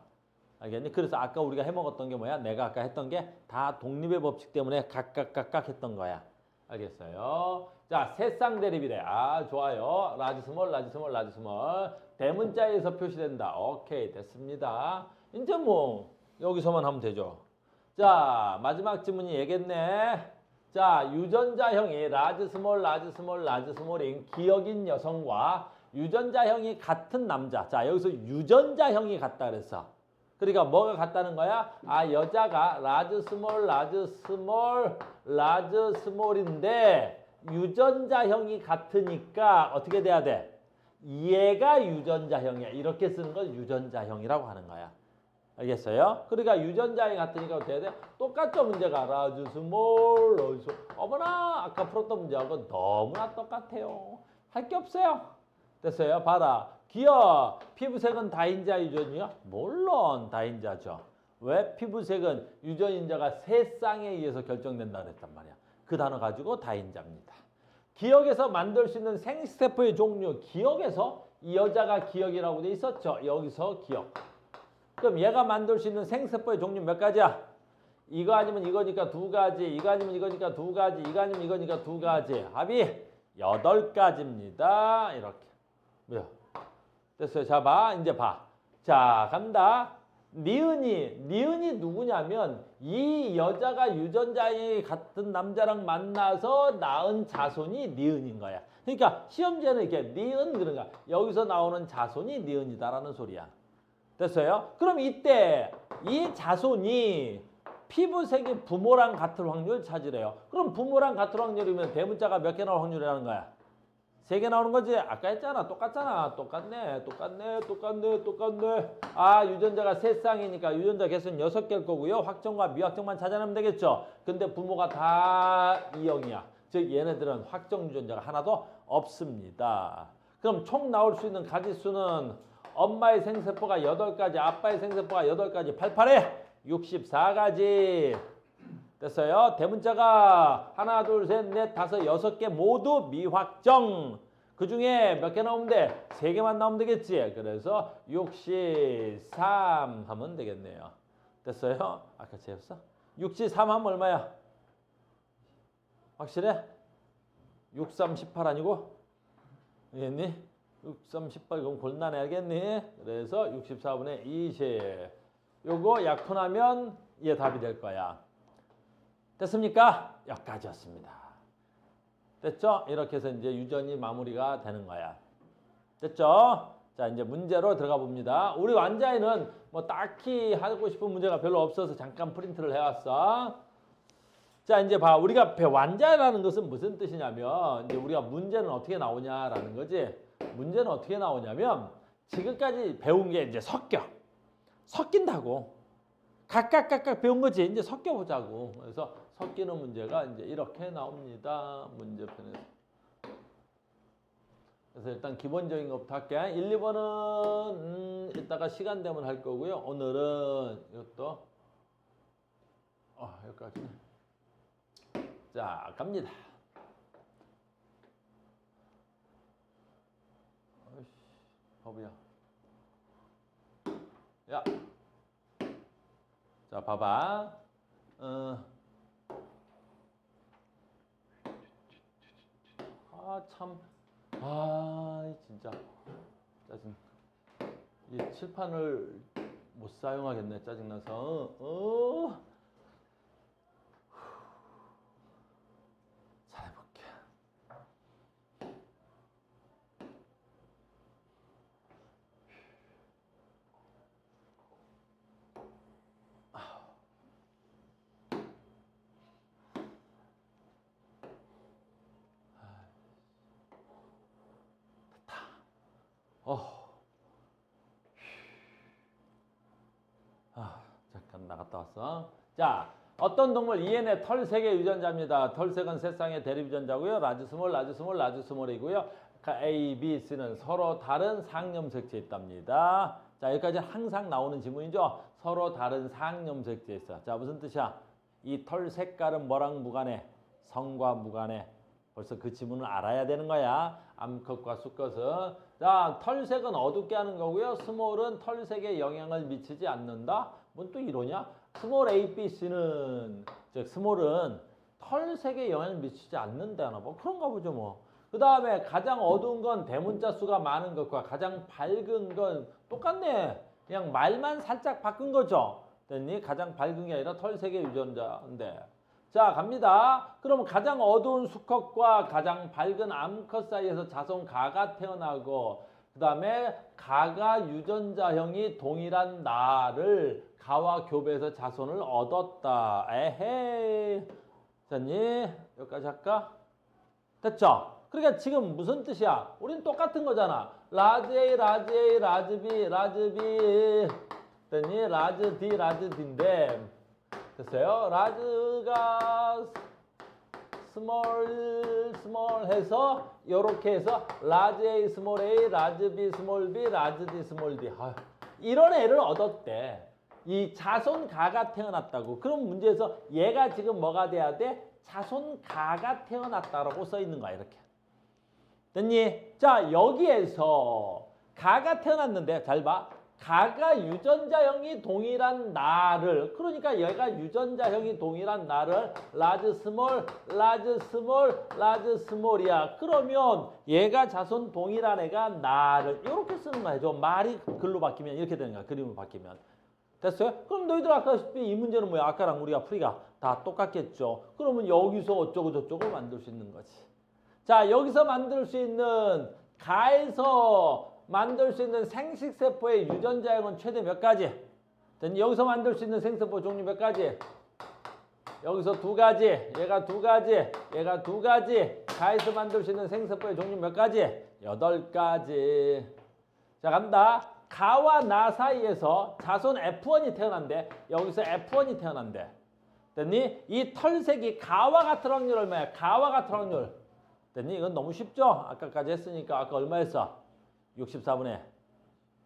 S1: 알겠니? 그래서 아까 우리가 해먹었던 게 뭐야? 내가 아까 했던 게 다 독립의 법칙 때문에 각각 했던 거야. 알겠어요? 자, 세쌍 대립이래. 아, 좋아요. 라지 스몰, 라지 스몰, 라지 스몰. 대문자에서 표시된다. 오케이, 됐습니다. 이제 뭐 여기서만 하면 되죠. 자, 마지막 지문이 얘겠네. 자, 유전자형이 라지 스몰, 라지 스몰, 라지 스몰인 기억인 여성과 유전자형이 같은 남자. 자, 여기서 유전자형이 같다 그랬어. 그러니까 뭐가 같다는 거야? 아, 여자가 라지 스몰, 라지 스몰, 라지 스몰인데 유전자형이 같으니까 어떻게 돼야 돼? 얘가 유전자형이야. 이렇게 쓰는 걸 유전자형이라고 하는 거야. 알겠어요? 그러니까 유전자형이 같으니까 어떻게 해야 돼? 똑같죠, 문제가. 라지 스몰, 라지 스몰. 어머나, 아까 풀었던 문제하고 너무나 똑같아요. 할 게 없어요. 됐어요? 봐라. 기억, 피부색은 다인자 유전이요? 물론 다인자죠. 왜? 피부색은 유전인자가 세 쌍에 의해서 결정된다 그랬단 말이야. 그 단어 가지고 다인자입니다. 기억에서 만들 수 있는 생세포의 종류, 기억에서 이 여자가 기억이라고 돼 있었죠. 여기서 기억. 그럼 얘가 만들 수 있는 생세포의 종류 몇 가지야? 이거 아니면 이거니까 두 가지, 이거 아니면 이거니까 두 가지, 이거 아니면 이거니까 두 가지. 합이 8가지입니다. 이렇게. 뭐야? 됐어요. 자, 봐. 이제 봐. 자, 간다. 니은이 누구냐면 이 여자가 유전자의 같은 남자랑 만나서 낳은 자손이 니은인 거야. 그러니까 시험지에는 이렇게 니은 그런 거야. 여기서 나오는 자손이 니은이다라는 소리야. 됐어요? 그럼 이때 이 자손이 피부색이 부모랑 같을 확률 찾으래요. 그럼 부모랑 같을 확률이면 대문자가 몇 개 나올 확률이라는 거야? 3개 나오는 거지? 아까 했잖아. 똑같잖아. 똑같네. 아, 유전자가 세 쌍이니까 유전자 개수는 6개일 거고요. 확정과 미확정만 찾아내면 되겠죠. 근데 부모가 다 E형이야. 즉 얘네들은 확정 유전자가 하나도 없습니다. 그럼 총 나올 수 있는 가지수는 엄마의 생세포가 8가지, 아빠의 생세포가 8가지, 88에 64가지. 됐어요? 대문자가 하나, 둘, 셋, 넷, 다섯, 6개 모두 미확정. 그 중에 몇 개 나오면 돼? 3개만 나오면 되겠지? 그래서 63 하면 되겠네요. 됐어요? 아까 재웠어? 63 하면 얼마야? 확실해? 63, 18 아니고? 알겠니? 63, 18 그럼 곤란해 알겠니? 그래서 64분의 20. 요거 약분하면 얘 답이 될 거야. 됐습니까? 여기까지였습니다. 됐죠? 이렇게 해서 이제 유전이 마무리가 되는 거야. 됐죠? 자, 이제 문제로 들어가 봅니다. 우리 완자에는 뭐 딱히 하고 싶은 문제가 별로 없어서 잠깐 프린트를 해왔어. 자, 이제 봐. 우리가 완자라는 것은 무슨 뜻이냐면, 이제 우리가 문제는 어떻게 나오냐라는 거지. 문제는 어떻게 나오냐면, 지금까지 배운 게 이제 섞인다고. 각각 배운 거지. 이제 섞여보자고. 그래서 섞이는 문제가 이제 이렇게 나옵니다. 문제편에서. 그래서 일단 기본적인 것부터 할게. 1, 2번은 이따가 시간 되면 할 거고요. 오늘은 이것도 여기까지. 자, 갑니다. 어이씨, 바보야. 야. 자, 봐봐. 참. 진짜. 짜증. 이 칠판을 못 사용하겠네. 짜증나서. 잘해볼게. 나갔다 왔어. 자, 어떤 동물 EN의 털색의 유전자입니다. 털색은 세상의 대립 유전자고요. 라지 스몰, 라지 스몰, 라지 스몰이고요. A, B, C는 서로 다른 상염색체에 있답니다. 자, 여기까지 항상 나오는 지문이죠. 서로 다른 상염색체에 있어. 자, 무슨 뜻이야? 이 털 색깔은 뭐랑 무관해? 성과 무관해. 벌써 그 지문을 알아야 되는 거야. 암컷과 수컷은. 자, 털색은 어둡게 하는 거고요. 스몰은 털색에 영향을 미치지 않는다. 뭔 또 이러냐? 스몰 A, B, C는 즉 스몰은 털색에 영향을 미치지 않는다나 뭐 그런가 보죠 뭐. 그 다음에 가장 어두운 건 대문자 수가 많은 것과 가장 밝은 건 똑같네. 그냥 말만 살짝 바꾼 거죠. 됐니? 가장 밝은 게 아니라 털색의 유전자인데. 자, 갑니다. 그럼 가장 어두운 수컷과 가장 밝은 암컷 사이에서 자손 가가 태어나고 그 다음에 가가 유전자형이 동일한 나를 가와 교배해서 자손을 얻었다. 에헤이. 됐니? 여기까지 할까? 됐죠? 그러니까 지금 무슨 뜻이야? 우린 똑같은 거잖아. 라지 A, 라지 A, 라지 B, 라지 B. 됐니? 라지 D, 라지 D인데 됐어요? 라지가 스몰 해서 요렇게 해서 라지 A, 스몰 A, 라지 B, 스몰 B, 라지 D, 스몰 D. 아유, 이런 애를 얻었대. 이 자손가가 태어났다고. 그럼 문제에서 얘가 지금 뭐가 돼야 돼? 자손가가 태어났다라고 써 있는 거야. 이렇게. 됐니? 자, 여기에서 가가 태어났는데 잘 봐. 가가 유전자형이 동일한 나를 그러니까 얘가 유전자형이 동일한 나를 라지 스몰, 라지 스몰, 라지 스몰이야. 그러면 얘가 자손 동일한 애가 나를 이렇게 쓰는 거야. 저 말이 글로 바뀌면 이렇게 되는 거야. 그림으로 바뀌면. 됐어요? 그럼 너희들 아까시피 이 문제는 뭐야? 아까랑 우리가 풀이가 다 똑같겠죠. 그러면 여기서 어쩌고 저쩌고 만들 수 있는 거지. 자, 여기서 만들 수 있는 가에서 만들 수 있는 생식세포의 유전자형은 최대 몇 가지? 여기서 만들 수 있는 생세포 종류 몇 가지? 여기서 두 가지, 얘가 두 가지, 얘가 두 가지. 가에서 만들 수 있는 생세포의 종류 몇 가지? 8가지. 자, 간다. 가와 나 사이에서 자손 F1이 태어난대. 여기서 F1이 태어난대. 됐니? 이 털색이 가와 같은 확률 얼마야? 가와 같은 확률. 됐니? 이건 너무 쉽죠? 아까까지 했으니까 아까 얼마 했어? 64분의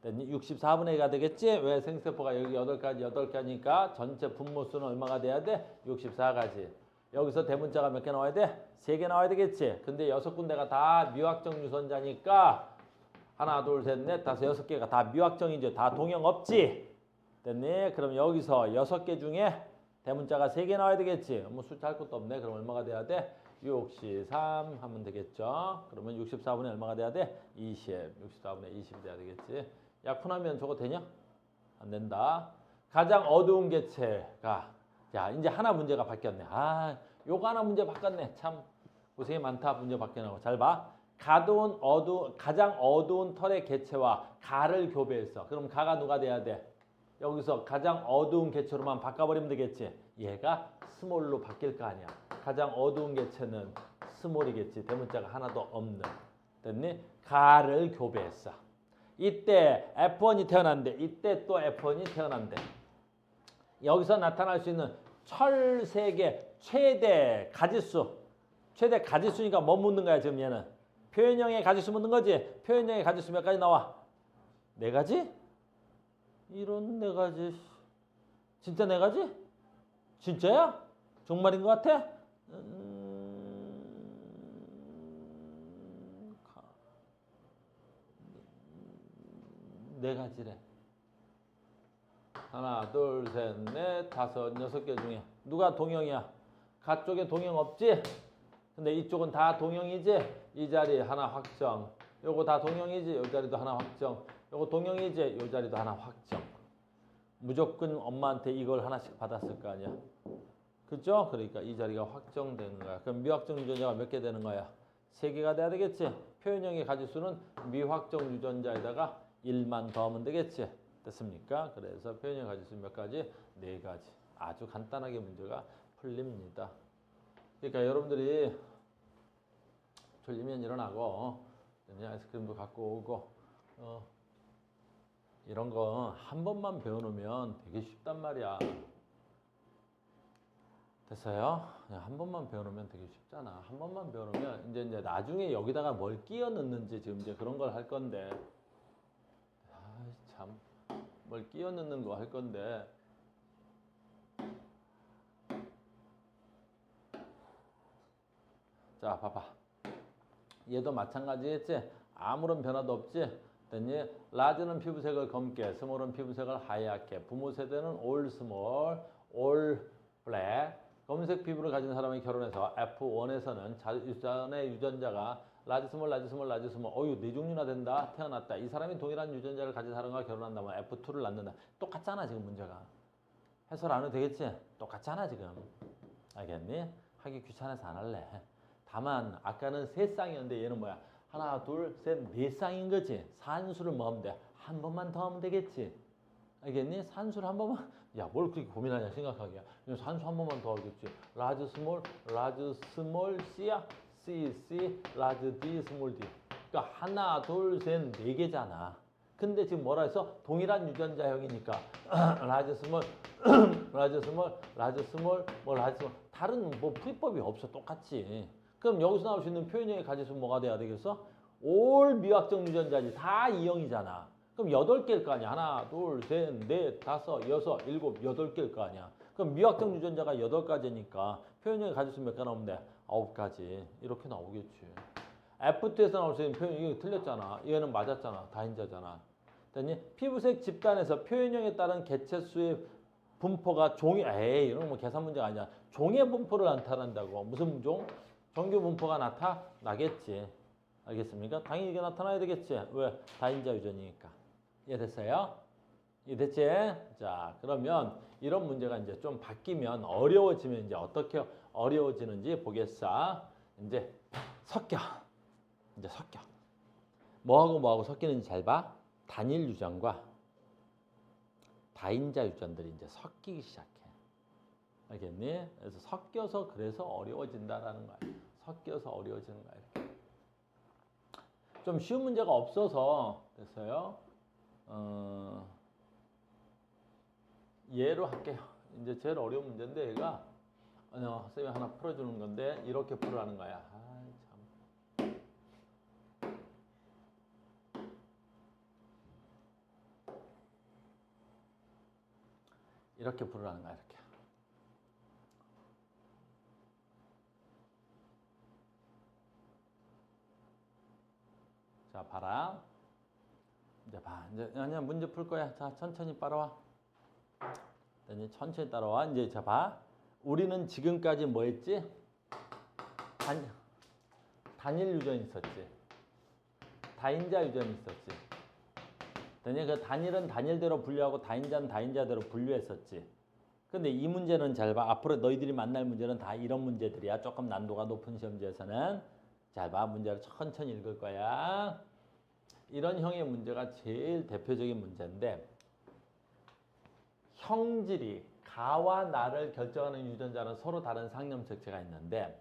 S1: 됐니? 64분의 2가 되겠지? 왜 생세포가 여기 8가지니까 전체 분모수는 얼마가 돼야 돼? 64가지. 여기서 대문자가 몇 개 나와야 돼? 3개 나와야 되겠지? 근데 6군데가 다 미확정 유전자니까 하나, 둘, 셋, 넷, 다섯, 6개가 다 미확정이죠. 다 동형 없지? 됐니? 그럼 여기서 6개 중에 대문자가 3개 나와야 되겠지? 뭐 숫자 할 것도 없네. 그럼 얼마가 돼야 돼? 63 하면 되겠죠. 그러면 64분의 얼마가 돼야 돼? 20. 64분의 20이 돼야 되겠지. 약분하면 저거 되냐? 안 된다. 가장 어두운 개체가 자, 이제 하나 문제가 바뀌었네. 아, 요거 하나 문제 바뀌었네. 참 고생이 많다. 문제 바뀌어나고. 잘 봐. 가장 어두운 털의 개체와 가를 교배했어. 그럼 가가 누가 돼야 돼? 여기서 가장 어두운 개체로만 바꿔버리면 되겠지. 얘가 스몰로 바뀔 거 아니야. 가장 어두운 개체는 스몰이겠지. 대문자가 하나도 없는. 됐니? 가를 교배했어. 이때 F1이 태어난대. 이때 또 F1이 태어난대. 여기서 나타날 수 있는 철색의 최대 가지수. 최대 가지수니까 뭐 묻는 거야 지금 얘는? 표현형의 가지수 묻는 거지? 표현형의 가지수 몇 가지 나와? 4가지? 이런 4가지. 진짜 4가지? 진짜야? 정말인 것 같아? 4가지래. 하나, 둘, 셋, 넷, 다섯, 6개 중에 누가 동형이야? 가 쪽에 동형 없지? 근데 이쪽은 다 동형이지? 이 자리 하나 확정. 요거 다 동형이지? 요 자리도 하나 확정. 요거 동형이지? 요 자리도 하나 확정. 무조건 엄마한테 이걸 하나씩 받았을 거 아니야. 그죠? 그러니까 이 자리가 확정되는 거야. 그럼 미확정 유전자가 몇 개 되는 거야? 3개가 돼야 되겠지? 표현형의 가지수는 미확정 유전자에다가 1만 더하면 되겠지? 됐습니까? 그래서 표현형 가지수 몇 가지? 4가지. 아주 간단하게 문제가 풀립니다. 그러니까 여러분들이 졸리면 일어나고 아이스크림도 갖고 오고 이런 거 한 번만 배워놓으면 되게 쉽단 말이야. 됐어요? 그냥 한 번만 배워놓으면 되게 쉽잖아. 한 번만 배워놓으면 이제 나중에 여기다가 뭘 끼워 넣는지 지금 이제 그런 걸 할 건데, 참, 뭘 끼워 넣는 거 할 건데, 자, 봐봐. 얘도 마찬가지겠지? 아무런 변화도 없지? 됐니? 라지는 피부색을 검게, 스몰은 피부색을 하얗게, 부모 세대는 올 스몰, 올 블랙. 검은색 피부를 가진 사람이 결혼해서 F1에서는 자전의 유전자가 라지 스몰, 라지 스몰, 라지 스몰, 어유 네 종류나 된다, 태어났다. 이 사람이 동일한 유전자를 가진 사람과 결혼한다면 F2를 낳는다. 똑같잖아 지금 문제가. 해설 안 해도 되겠지? 똑같잖아 지금. 알겠니? 하기 귀찮아서 안 할래. 다만 아까는 세 쌍이었는데 얘는 뭐야? 하나, 둘, 셋, 네 쌍인 거지. 산수를 뭐 하면 돼? 한 번만 더 하면 되겠지. 알겠니? 산수를 한 번만. 야, 뭘 그렇게 고민하냐 생각하기야. 산수 한 번만 더 하겠지. 라지 스몰, C야. C, 라지 D, 스몰 D. 그러니까 하나, 둘, 셋, 네 개잖아. 근데 지금 뭐라 해서 동일한 유전자형이니까 라지 스몰, 라지 스몰, 라지 스몰, 뭐 라지 스몰. 다른 뭐 풀이법이 없어. 똑같지. 그럼 여기서 나올 수 있는 표현형의 가지수는 뭐가 돼야 되겠어? 올 미확정 유전자지. 다 이형이잖아. 그럼 8개일 거 아니야. 하나, 둘, 셋, 넷, 다섯, 여섯, 일곱, 8개일 거 아니야. 그럼 미확정 유전자가 8가지니까 표현형의 가지수 몇 개 나오면 돼? 9가지. 이렇게 나오겠지. F2에서 나올 수 있는 표현형이 이거 틀렸잖아. 얘는 맞았잖아. 다인자잖아. 됐니? 피부색 집단에서 표현형에 따른 개체수의 분포가 이런 거 뭐 계산 문제가 아니야. 종의 분포를 나타낸다고. 무슨 종? 정규 분포가 나타나겠지. 알겠습니까? 당연히 이게 나타나야 되겠지. 왜? 다인자 유전이니까. 이해됐어요? 이해됐지? 자, 그러면 이런 문제가 이제 좀 바뀌면 어려워지면 이제 어떻게 어려워지는지 보겠어. 이제 섞여. 이제 섞여. 뭐하고 섞이는지 잘 봐. 단일 유전과 다인자 유전들이 이제 섞이기 시작해. 알겠니? 그래서 섞여서 그래서 어려워진다라는 거야. 섞여서 어려워지는 거야. 이렇게. 좀 쉬운 문제가 없어서 됐어요. 얘로 할게요. 이제 제일 어려운 문제인데 얘가 쌤이 하나 풀어주는 건데 이렇게 풀으라는 거야. 아, 참. 이렇게 풀으라는 거야. 이렇게. 자, 봐라. 이제 봐. 이제 아니야 문제 풀 거야. 자, 천천히 따라와. 천천히 따라와. 이제 자, 봐. 우리는 지금까지 뭐 했지? 단일 유전이 있었지. 다인자 유전이 있었지. 그 단일은 단일대로 분류하고 다인자는 다인자대로 분류했었지. 근데 이 문제는 잘 봐. 앞으로 너희들이 만날 문제는 다 이런 문제들이야. 조금 난도가 높은 시험지에서는. 잘 봐. 문제를 천천히 읽을 거야. 이런 형의 문제가 제일 대표적인 문제인데 형질이 가와 나를 결정하는 유전자는 서로 다른 상념색체가 있는데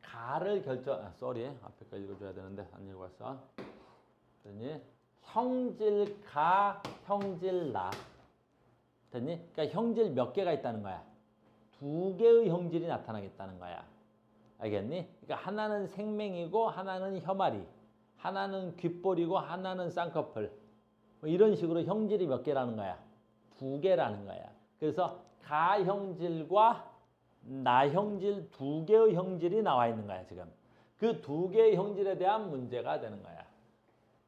S1: 가를 앞에까지 읽어줘야 되는데 안 읽어봤어. 됐니? 형질 가, 형질 나. 됐니? 그러니까 형질 몇 개가 있다는 거야. 2개의 형질이 나타나겠다는 거야. 알겠니? 그러니까 하나는 생맹이고 하나는 혐아리, 하나는 귓볼이고 하나는 쌍꺼풀. 뭐 이런 식으로 형질이 몇 개라는 거야? 2개라는 거야. 그래서 가 형질과 나 형질 2개의 형질이 나와 있는 거야 지금. 그 2개의 형질에 대한 문제가 되는 거야.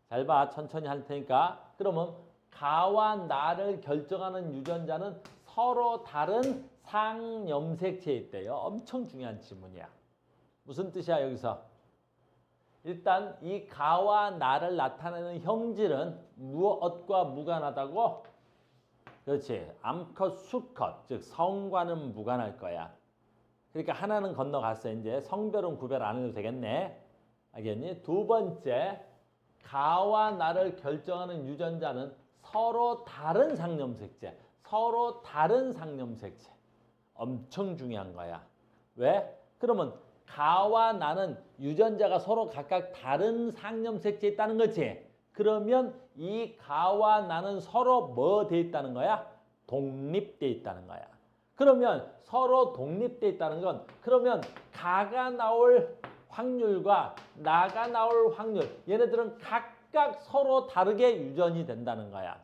S1: 잘 봐. 천천히 할 테니까. 그러면 가와 나를 결정하는 유전자는 서로 다른 상염색체에 있대요. 엄청 중요한 지문이야. 무슨 뜻이야 여기서? 일단 이 가와 나를 나타내는 형질은 무엇과 무관하다고? 그렇지. 암컷, 수컷, 즉 성과는 무관할 거야. 그러니까 하나는 건너갔어. 이제 성별은 구별 안 해도 되겠네. 알겠니? 두 번째, 가와 나를 결정하는 유전자는 서로 다른 상념색체. 서로 다른 상념색체. 엄청 중요한 거야. 왜? 그러면 가와 나는 유전자가 서로 각각 다른 상념색체에 있다는 거지. 그러면 이 가와 나는 서로 뭐 돼 있다는 거야? 독립돼 있다는 거야. 그러면 서로 독립돼 있다는 건 그러면 가가 나올 확률과 나가 나올 확률 얘네들은 각각 서로 다르게 유전이 된다는 거야.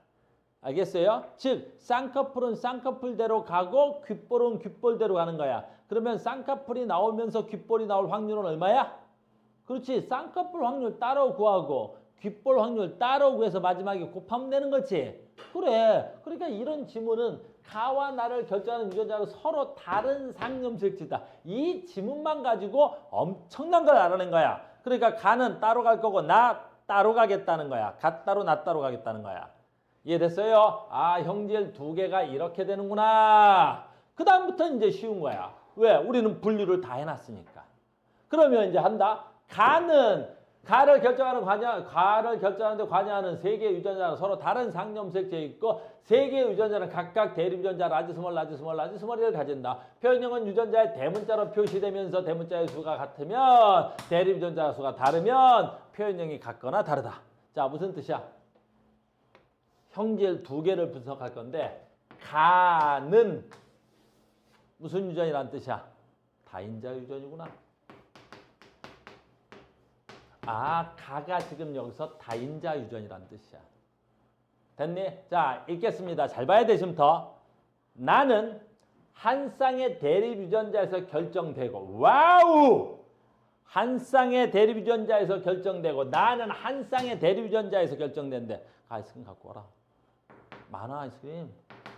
S1: 알겠어요? 즉 쌍꺼풀은 쌍꺼풀대로 가고 귓볼은 귓볼대로 가는 거야. 그러면 쌍꺼풀이 나오면서 귓볼이 나올 확률은 얼마야? 그렇지. 쌍꺼풀 확률 따로 구하고 귓볼 확률 따로 구해서 마지막에 곱하면 되는 거지. 그래. 그러니까 이런 지문은 가와 나를 결정하는 유전자로 서로 다른 상념색지다. 이 지문만 가지고 엄청난 걸 알아낸 거야. 그러니까 가는 따로 갈 거고 나 따로 가겠다는 거야. 가 따로 나 따로 가겠다는 거야. 이해됐어요? 아, 형질 두 개가 이렇게 되는구나. 그 다음부터 이제 쉬운 거야. 왜? 우리는 분류를 다 해놨으니까. 그러면 이제 한다. 가를 결정하는데 관여하는 세 개의 유전자는 서로 다른 상념색체에 있고 세 개의 유전자는 각각 대립 유전자 라지스몰을 가진다. 표현형은 유전자의 대문자로 표시되면서 대문자의 수가 같으면 대립 유전자 수가 다르면 표현형이 같거나 다르다. 자, 무슨 뜻이야? 형질 두 개를 분석할 건데 가는 무슨 유전이란 뜻이야? 다인자 유전이구나. 아, 가가 지금 여기서 다인자 유전이란 뜻이야. 됐니? 자, 읽겠습니다. 잘 봐야 돼, 지금부터. 나는 한 쌍의 대립 유전자에서 결정되고, 와우! 한 쌍의 대립 유전자에서 결정되고, 나는 한 쌍의 대립 유전자에서 결정된대. 아이스크림 갖고 와라. 많아, 아이스크림.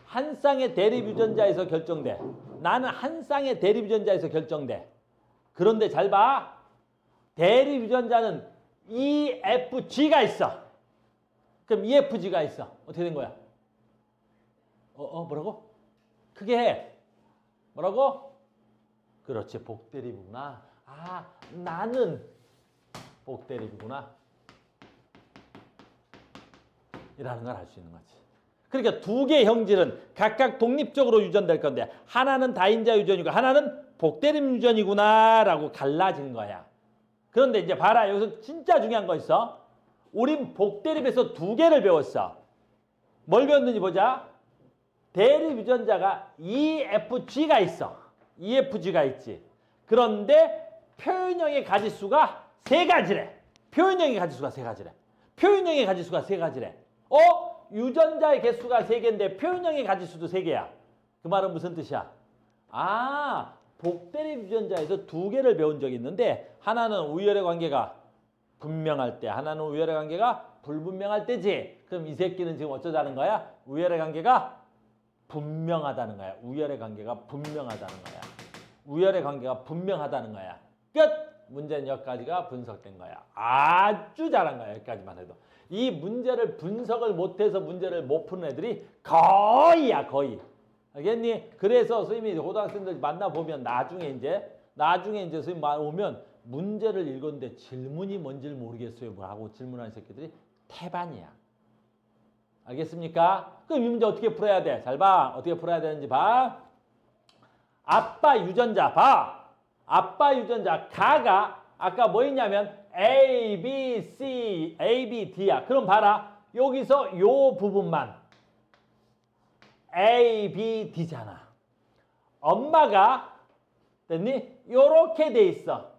S1: 한 쌍의 대립 유전자에서 결정돼. 나는 한 쌍의 대립 유전자에서 결정돼. 그런데 잘 봐. 대립 유전자는 EFG가 있어. 그럼 EFG가 있어. 어떻게 된 거야? 뭐라고? 크게 해. 뭐라고? 그렇지, 복대립이구나. 아, 나는 복대립이구나. 이라는 걸 알 수 있는 거지. 그러니까 두 개의 형질은 각각 독립적으로 유전될 건데 하나는 다인자 유전이고 하나는 복대립 유전이구나 라고 갈라진 거야. 그런데 이제 봐라. 여기서 진짜 중요한 거 있어. 우린 복대립에서 두 개를 배웠어. 뭘 배웠는지 보자. 대립 유전자가 EFG가 있어. EFG가 있지. 그런데 표현형의 가지수가 세 가지래. 표현형의 가지수가 세 가지래. 표현형의 가지수가 세 가지래. 유전자의 개수가 세 개인데 표현형의 가지수도 세 개야. 그 말은 무슨 뜻이야? 아, 복대립 유전자에서 두 개를 배운 적이 있는데 하나는 우열의 관계가 분명할 때, 하나는 우열의 관계가 불분명할 때지. 그럼 이 새끼는 지금 어쩌자는 거야? 우열의 관계가 분명하다는 거야. 우열의 관계가 분명하다는 거야. 우열의 관계가 분명하다는 거야. 끝! 문제는 여기까지가 분석된 거야. 아주 잘한 거야. 여기까지만 해도. 이 문제를 분석을 못해서 문제를 못 푸는 애들이 거의야, 거의. 알겠니? 그래서 선생님이 고등학생들 만나보면 나중에 이제 선생님 오면 문제를 읽었는데 질문이 뭔지를 모르겠어요. 뭐 하고 질문하는 새끼들이 태반이야. 알겠습니까? 그럼 이 문제 어떻게 풀어야 돼? 잘 봐. 어떻게 풀어야 되는지 봐. 아빠 유전자 봐. 아빠 유전자 가가 아까 뭐 있냐면 A, B, C, A, B, D야. 그럼 봐라. 여기서 요 부분만 A, B, D잖아. 엄마가 됐니? 요렇게 돼 있어.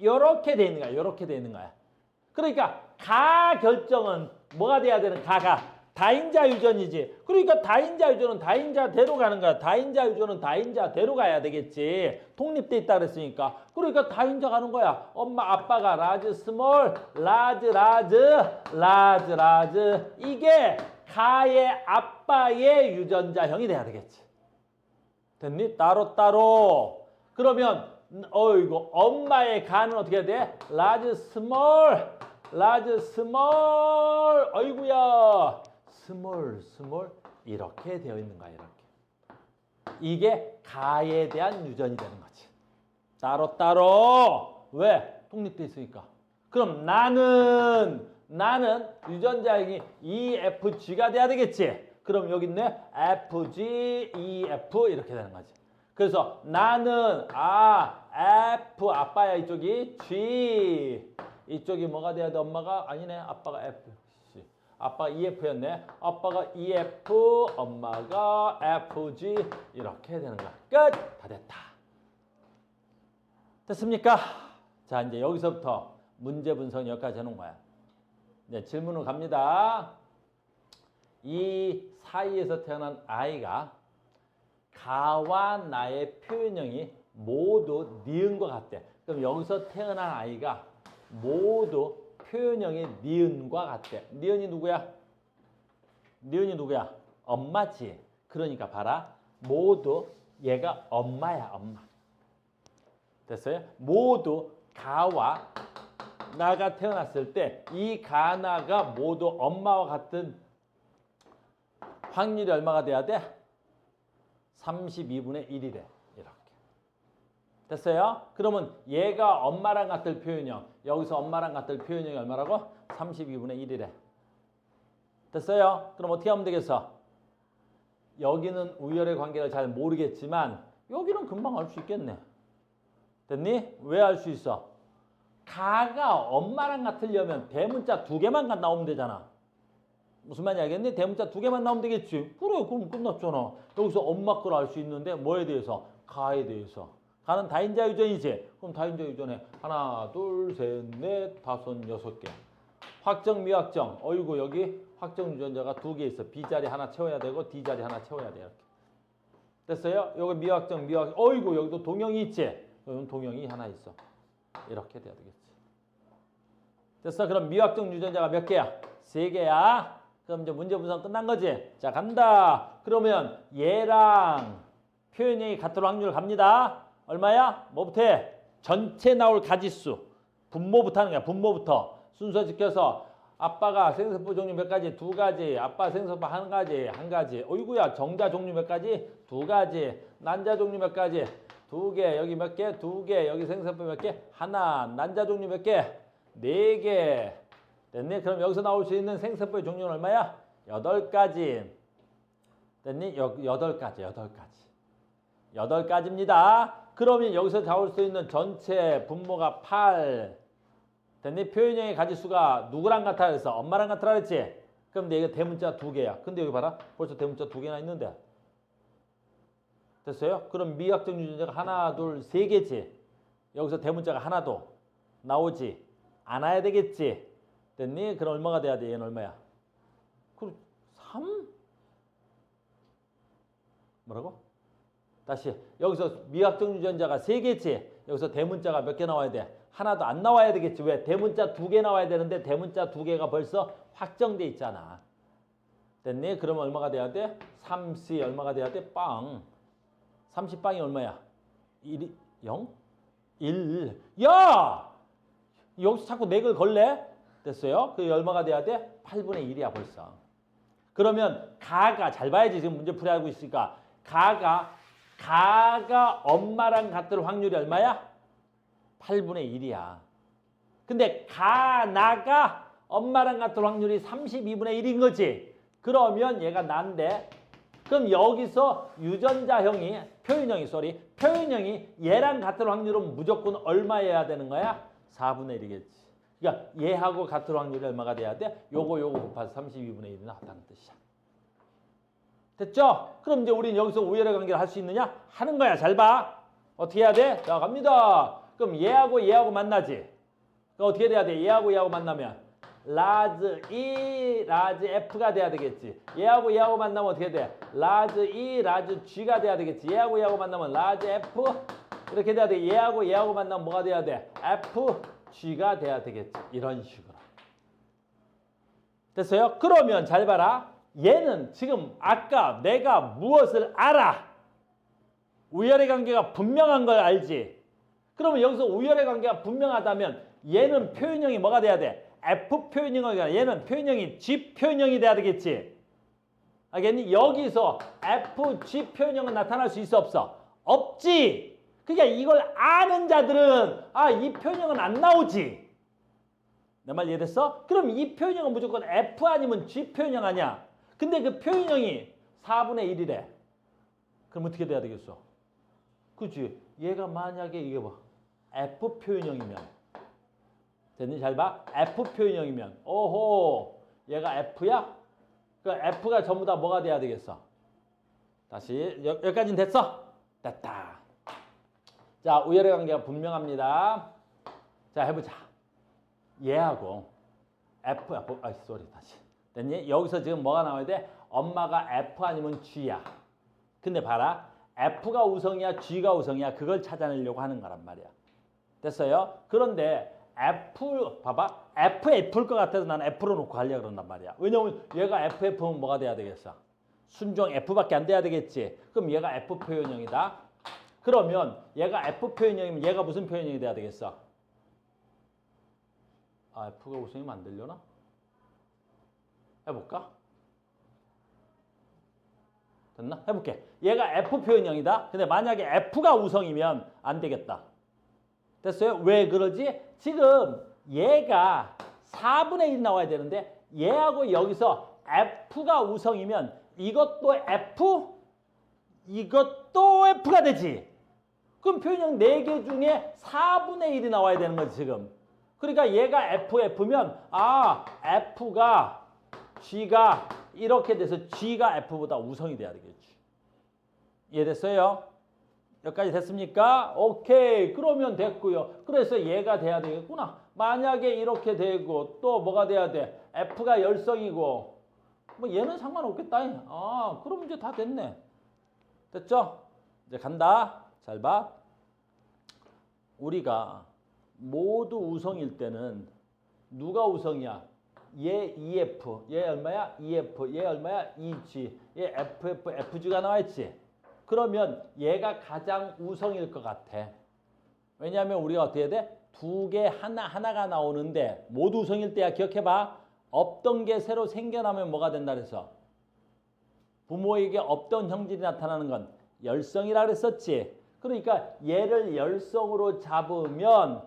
S1: 요렇게 돼 있는 거야. 요렇게 돼 있는 거야. 그러니까 가 결정은 뭐가 돼야 되는 가가 다인자 유전이지. 그러니까 다인자 유전은 다인자대로 가는 거야. 다인자 유전은 다인자대로 가야 되겠지. 독립돼 있다 그랬으니까. 그러니까 다인자 가는 거야. 엄마 아빠가 라즈 스몰, 라즈 이게 가의 아빠의 유전자형이 돼야 되겠지. 됐니? 따로따로. 그러면 이거 엄마의 가는 어떻게 해야 돼? 라즈 스몰 어이구야 스몰 이렇게 되어 있는 거야. 이렇게. 이게 가에 대한 유전이 되는 거지. 따로따로. 왜? 독립돼 있으니까. 그럼 나는 유전자형이 EFG가 돼야 되겠지. 그럼 여기 있네. FG, EF 이렇게 되는 거지. 그래서 나는 F 아빠야 이쪽이 G 이쪽이 뭐가 돼야 돼? 엄마가 아니네. 아빠가 F C. 아빠가 EF였네. 아빠가 EF, 엄마가 FG 이렇게 되는 거야. 끝! 다 됐다. 됐습니까? 자, 이제 여기서부터 문제 분석 여기까지 해놓은 거야. 네, 질문으로 갑니다. 이 사이에서 태어난 아이가 가와 나의 표현형이 모두 니은과 같대. 그럼 여기서 태어난 아이가 모두 표현형이 니은과 같대. 니은이 누구야? 니은이 누구야? 엄마지. 그러니까 봐라. 모두 얘가 엄마야, 엄마. 됐어요? 모두 가와 나가 태어났을 때 이 가나가 모두 엄마와 같은 확률이 얼마가 돼야 돼? 32분의 1이래. 이렇게. 됐어요? 그러면 얘가 엄마랑 같을 표현형, 여기서 엄마랑 같을 표현형이 얼마라고? 32분의 1이래. 됐어요? 그럼 어떻게 하면 되겠어? 여기는 우열의 관계를 잘 모르겠지만 여기는 금방 알 수 있겠네. 됐니? 왜 알 수 있어? 가가 엄마랑 같으려면 대문자 2개만 나오면 되잖아. 무슨 말인지 알겠니? 대문자 2개만 나오면 되겠지. 그래, 그럼 끝났잖아. 여기서 엄마 걸 알 수 있는데 뭐에 대해서? 가에 대해서. 가는 다인자 유전이지. 그럼 다인자 유전에 하나, 둘, 셋, 넷, 다섯, 6개. 확정, 미확정. 어이구, 여기 확정 유전자가 2개 있어. B 자리 하나 채워야 되고 D 자리 하나 채워야 돼. 이렇게. 됐어요? 여기 미확정, 미확정. 어이구, 여기도 동형이 있지. 여기 동형이 하나 있어. 이렇게 돼야 되겠지. 됐어? 그럼 미확정 유전자가 몇 개야? 3개야. 그럼 이제 문제 분석 끝난 거지? 자, 간다. 그러면 얘랑 표현형이 같을 확률 갑니다. 얼마야? 뭐부터 해? 전체 나올 가지수. 분모부터 하는 거야. 분모부터. 순서 지켜서 아빠가 생선포 종류 몇 가지? 2가지. 아빠 생선포 1가지. 1가지. 어이구야. 정자 종류 몇 가지? 2가지. 난자 종류 몇 가지? 2개. 여기 몇 개? 2개. 여기 생선포 몇 개? 하나. 난자 종류 몇 개? 4개. 됐니? 그럼 여기서 나올 수 있는 생선포의 종류는 얼마야? 8가지. 됐니? 8가지. 8가지입니다. 그러면 여기서 나올 수 있는 전체 분모가 8. 됐니? 표현형의 가지수가 누구랑 같아 그랬어? 엄마랑 같으라 그랬지? 그럼 이거 대문자 2개야. 근데 여기 봐라. 벌써 대문자 2개나 있는데. 됐어요? 그럼 미확정 유전자가 하나, 둘, 3개지. 여기서 대문자가 하나도 나오지 않아야 되겠지. 됐니? 그럼 얼마가 돼야 돼? 얘는 얼마야? 그럼 3? 뭐라고? 다시. 여기서 미확정 유전자가 3개지. 여기서 대문자가 몇 개 나와야 돼? 하나도 안 나와야 되겠지. 왜? 대문자 2개 나와야 되는데 대문자 2개가 벌써 확정돼 있잖아. 됐니? 그러면 얼마가 돼야 돼? 30 얼마가 돼야 돼? 빵. 30빵이 얼마야? 1이 0? 1. 야! 여기서 자꾸 맥을 걸래? 됐어요? 그 얼마가 돼야 돼? 8분의 1이야 벌써. 그러면 가가 잘 봐야지. 지금 문제 풀이하고 있으니까 가가 엄마랑 같을 확률이 얼마야? 8분의 1이야. 근데 나가 엄마랑 같을 확률이 32분의 1인 거지. 그러면 얘가 난데 그럼 여기서 유전자형이 표현형이 얘랑 같을 확률은 무조건 얼마여야 되는 거야? 4분의 1이겠지. 그러니까 얘하고 같을 확률이 얼마가 돼야 돼? 요거 곱해서 32분의 1이 나왔다는 뜻이야. 됐죠? 그럼 이제 우리는 여기서 우열의 관계를 할 수 있느냐? 하는 거야. 잘 봐. 어떻게 해야 돼? 자, 갑니다. 그럼 얘하고 만나지. 그럼 어떻게 돼야 돼? 얘하고 만나면 라즈 E, 라즈 F가 돼야 되겠지. 얘하고 만나면 어떻게 돼? 라즈 E, 라즈 G가 돼야 되겠지. 얘하고 만나면 라즈 F 이렇게 돼야 돼. 얘하고 만나면 뭐가 돼야 돼? F, G가 돼야 되겠지. 이런 식으로. 됐어요? 그러면 잘 봐라. 얘는 지금 아까 내가 무엇을 알아? 우열의 관계가 분명한 걸 알지. 그러면 여기서 우열의 관계가 분명하다면 얘는 표현형이 뭐가 돼야 돼? F 표현형이 아니라 얘는 표현형이 G 표현형이 돼야 되겠지. 알겠니? 여기서 F, G 표현형은 나타날 수 있어 없어? 없지. 그러니까 이걸 아는 자들은 이 표현형은 안 나오지. 내 말 이해됐어? 그럼 이 표현형은 무조건 F 아니면 G 표현형 아니야. 근데 그 표현형이 4분의 1이래. 그럼 어떻게 돼야 되겠어? 그치? 얘가 만약에 이게 뭐 F 표현형이면 됐니? 잘 봐. F 표현형이면 오호 얘가 F야? 그 F가 전부 다 뭐가 돼야 되겠어? 다시 여기까지는 됐어? 됐다. 자, 우열의 관계가 분명합니다. 자, 해보자. 얘하고 F, 다시. 됐니? 여기서 지금 뭐가 나와야 돼? 엄마가 F 아니면 G야. 근데 봐라. F가 우성이야, G가 우성이야. 그걸 찾아내려고 하는 거란 말이야. 됐어요? 그런데 봐봐. F일 것 같아서 나는 F로 놓고 하려고 그런단 말이야. 왜냐면 얘가 FF면 뭐가 돼야 되겠어? 순종 F밖에 안 돼야 되겠지. 그럼 얘가 F 표현형이다. 그러면 얘가 F 표현형이면 얘가 무슨 표현형이 돼야 되겠어? F가 우성이면 안 되려나? 해볼까? 됐나? 해볼게. 얘가 F 표현형이다. 근데 만약에 F가 우성이면 안 되겠다. 됐어요? 왜 그러지? 지금 얘가 4분의 1 나와야 되는데 얘하고 여기서 F가 우성이면 이것도 F, 이것도 F가 되지. 그럼 표현형 4개 중에 4분의 1이 나와야 되는 거지 지금. 그러니까 얘가 F면 F가 G가 이렇게 돼서 G가 F보다 우성이 돼야 되겠지. 이해됐어요? 여기까지 됐습니까? 오케이. 그러면 됐고요. 그래서 얘가 돼야 되겠구나. 만약에 이렇게 되고 또 뭐가 돼야 돼? F가 열성이고 뭐 얘는 상관없겠다. 그럼 이제 다 됐네. 됐죠? 이제 간다. 잘 봐. 우리가 모두 우성일 때는 누가 우성이야? 얘 EF. 얘 얼마야? EF. 얘 얼마야? EG. 얘 FF, FG가 나와있지? 그러면 얘가 가장 우성일 것 같아. 왜냐하면 우리가 어떻게 해야 돼? 두 개 하나가 나오는데 모두 우성일 때야. 기억해봐. 없던 게 새로 생겨나면 뭐가 된다 그래서? 부모에게 없던 형질이 나타나는 건 열성이라 그랬었지. 그러니까 얘를 열성으로 잡으면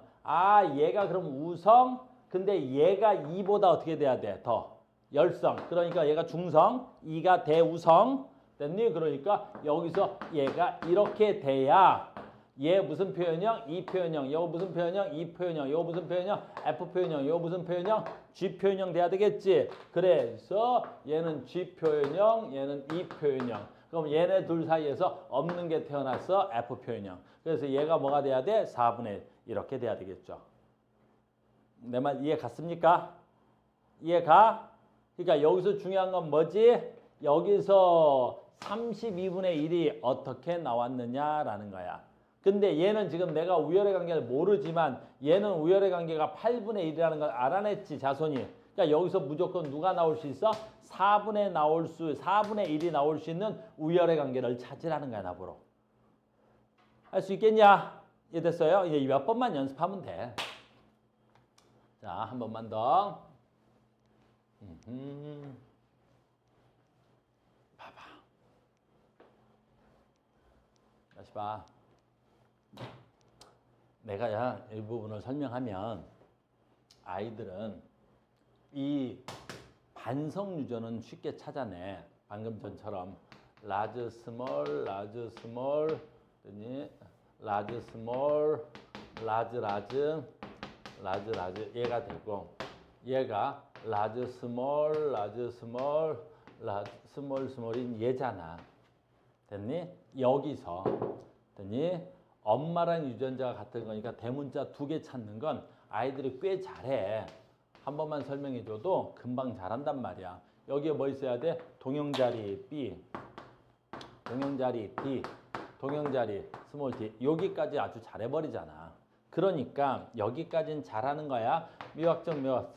S1: 얘가 그럼 우성. 근데 얘가 2보다 어떻게 돼야 돼? 더 열성. 그러니까 얘가 중성, 2가 대우성. 됐니? 그러니까 여기서 얘가 이렇게 돼야 얘 무슨 표현형? 이 표현형. 이거 무슨 표현형? 이 표현형. 이거 무슨 표현형? F 표현형. 이거 무슨 표현형? G 표현형 돼야 되겠지. 그래서 얘는 G 표현형, 얘는 E 표현형. 그럼 얘네 둘 사이에서 없는 게 태어났어. F 표현형. 그래서 얘가 뭐가 돼야 돼? 4분의 1. 이렇게 돼야 되겠죠. 내 말 이해 갔습니까? 이해가? 그러니까 여기서 중요한 건 뭐지? 여기서 32분의 1이 어떻게 나왔느냐라는 거야. 근데 얘는 지금 내가 우열의 관계를 모르지만 얘는 우열의 관계가 8분의 1이라는 걸 알아냈지, 자손이. 그러니까 여기서 무조건 누가 나올 수 있어? 4분의 1이 나올 수 있는 우열의 관계를 찾으라는 거야, 나보러. 할 수 있겠냐? 이해됐어요? 이제 몇 번만 연습하면 돼. 자, 한 번만 더. 봐봐. 다시 봐. 내가 이 부분을 설명하면 아이들은 이 반성 유전은 쉽게 찾아내. 방금 전처럼 라즈 스몰, 라즈 스몰, 라즈 스몰, 라즈 라즈, 라즈 라즈 얘가 되고 얘가 라즈 스몰, 라즈 스몰, 라즈 스몰 스몰인 얘잖아. 됐니? 여기서 됐니? 엄마랑 유전자가 같은 거니까 대문자 2개 찾는 건 아이들이 꽤 잘해. 한 번만 설명해줘도 금방 잘한단 말이야. 여기에 뭐 있어야 돼? 동형자리 B, 동형자리 D, 동형자리 스몰 d. 여기까지 아주 잘해버리잖아. 그러니까 여기까지는 잘하는 거야. 미확정 몇?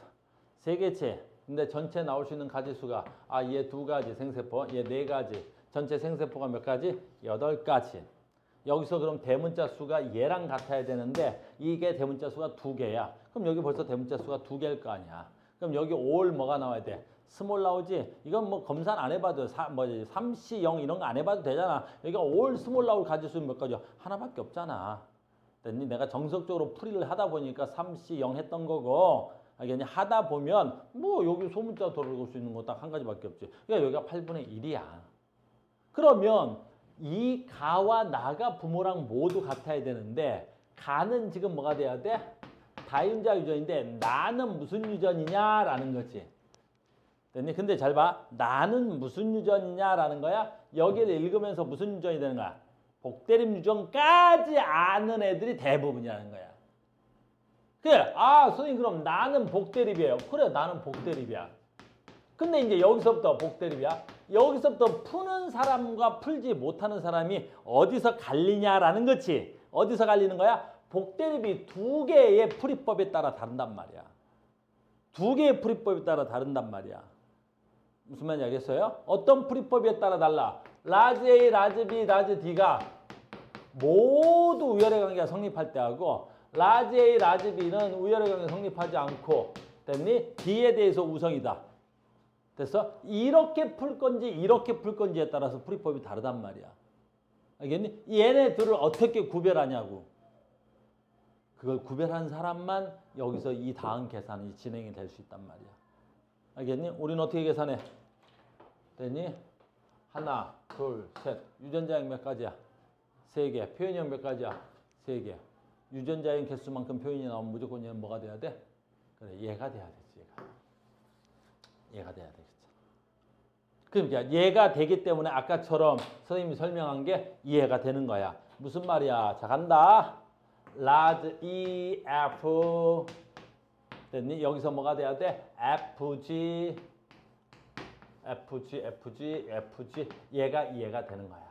S1: 3개체. 근데 전체 나올 수 있는 가지수가 얘 2가지 생세포, 얘 4가지. 전체 생세포가 몇 가지? 8가지. 여기서 그럼 대문자 수가 얘랑 같아야 되는데 이게 대문자 수가 2개야. 그럼 여기 벌써 대문자 수가 2개일 거 아니야. 그럼 여기 올 뭐가 나와야 돼? 스몰 나오지? 이건 뭐 검사 안 해봐도 3C 0 이런 거 안 해봐도 되잖아. 여기가 올 스몰 나올 가지수는 몇 가지야? 하나밖에 없잖아. 됐니? 내가 정석적으로 풀이를 하다 보니까 3C 0 했던 거고 알겠니? 하다 보면 뭐 여기 소문자 들어올 수 있는 거 딱 한 가지밖에 없지. 그러니까 여기가 8분의 1이야. 그러면 이 가와 나가 부모랑 모두 같아야 되는데 가는 지금 뭐가 돼야 돼? 다인자 유전인데 나는 무슨 유전이냐라는 거지. 됐니? 근데 잘 봐. 나는 무슨 유전이냐라는 거야. 여기를 읽으면서 무슨 유전이 되는 거야? 복대립 유전까지 아는 애들이 대부분이라는 거야. 그래. 아, 선생님 그럼 나는 복대립이에요. 그래, 나는 복대립이야. 근데 이제 여기서부터 복대립이야. 여기서부터 푸는 사람과 풀지 못하는 사람이 어디서 갈리냐라는 거지. 어디서 갈리는 거야? 복대립이 두 개의 풀이법에 따라 다른단 말이야. 두 개의 풀이법에 따라 다른단 말이야. 무슨 말인지 알겠어요? 어떤 풀이법에 따라 달라? 라지 A, 라지 B, 라지 D가 모두 우열의 관계가 성립할 때 하고 라지 A, 라지 B는 우열의 관계가 성립하지 않고 됐니? D에 대해서 우성이다. 됐어? 이렇게 풀 건지 이렇게 풀 건지에 따라서 풀이법이 다르단 말이야. 알겠니? 얘네들을 어떻게 구별하냐고. 그걸 구별한 사람만 여기서 이 다음 계산이 진행이 될 수 있단 말이야. 알겠니? 우리는 어떻게 계산해? 됐니? 하나, 둘, 셋. 유전자형 몇 가지야? 3개. 표현형 몇 가지야? 3개. 유전자형 개수만큼 표현이 나오면 무조건 얘는 뭐가 돼야 돼? 그래, 얘가 돼야 되지, 얘가 돼야 되겠지. 그러니까 얘가 되기 때문에 아까처럼 선생님이 설명한 게 이해가 되는 거야. 무슨 말이야? 자, 간다. 라지 E, F. 됐니? 여기서 뭐가 돼야 돼? FG, FG, FG, FG. 얘가 이해가 되는 거야.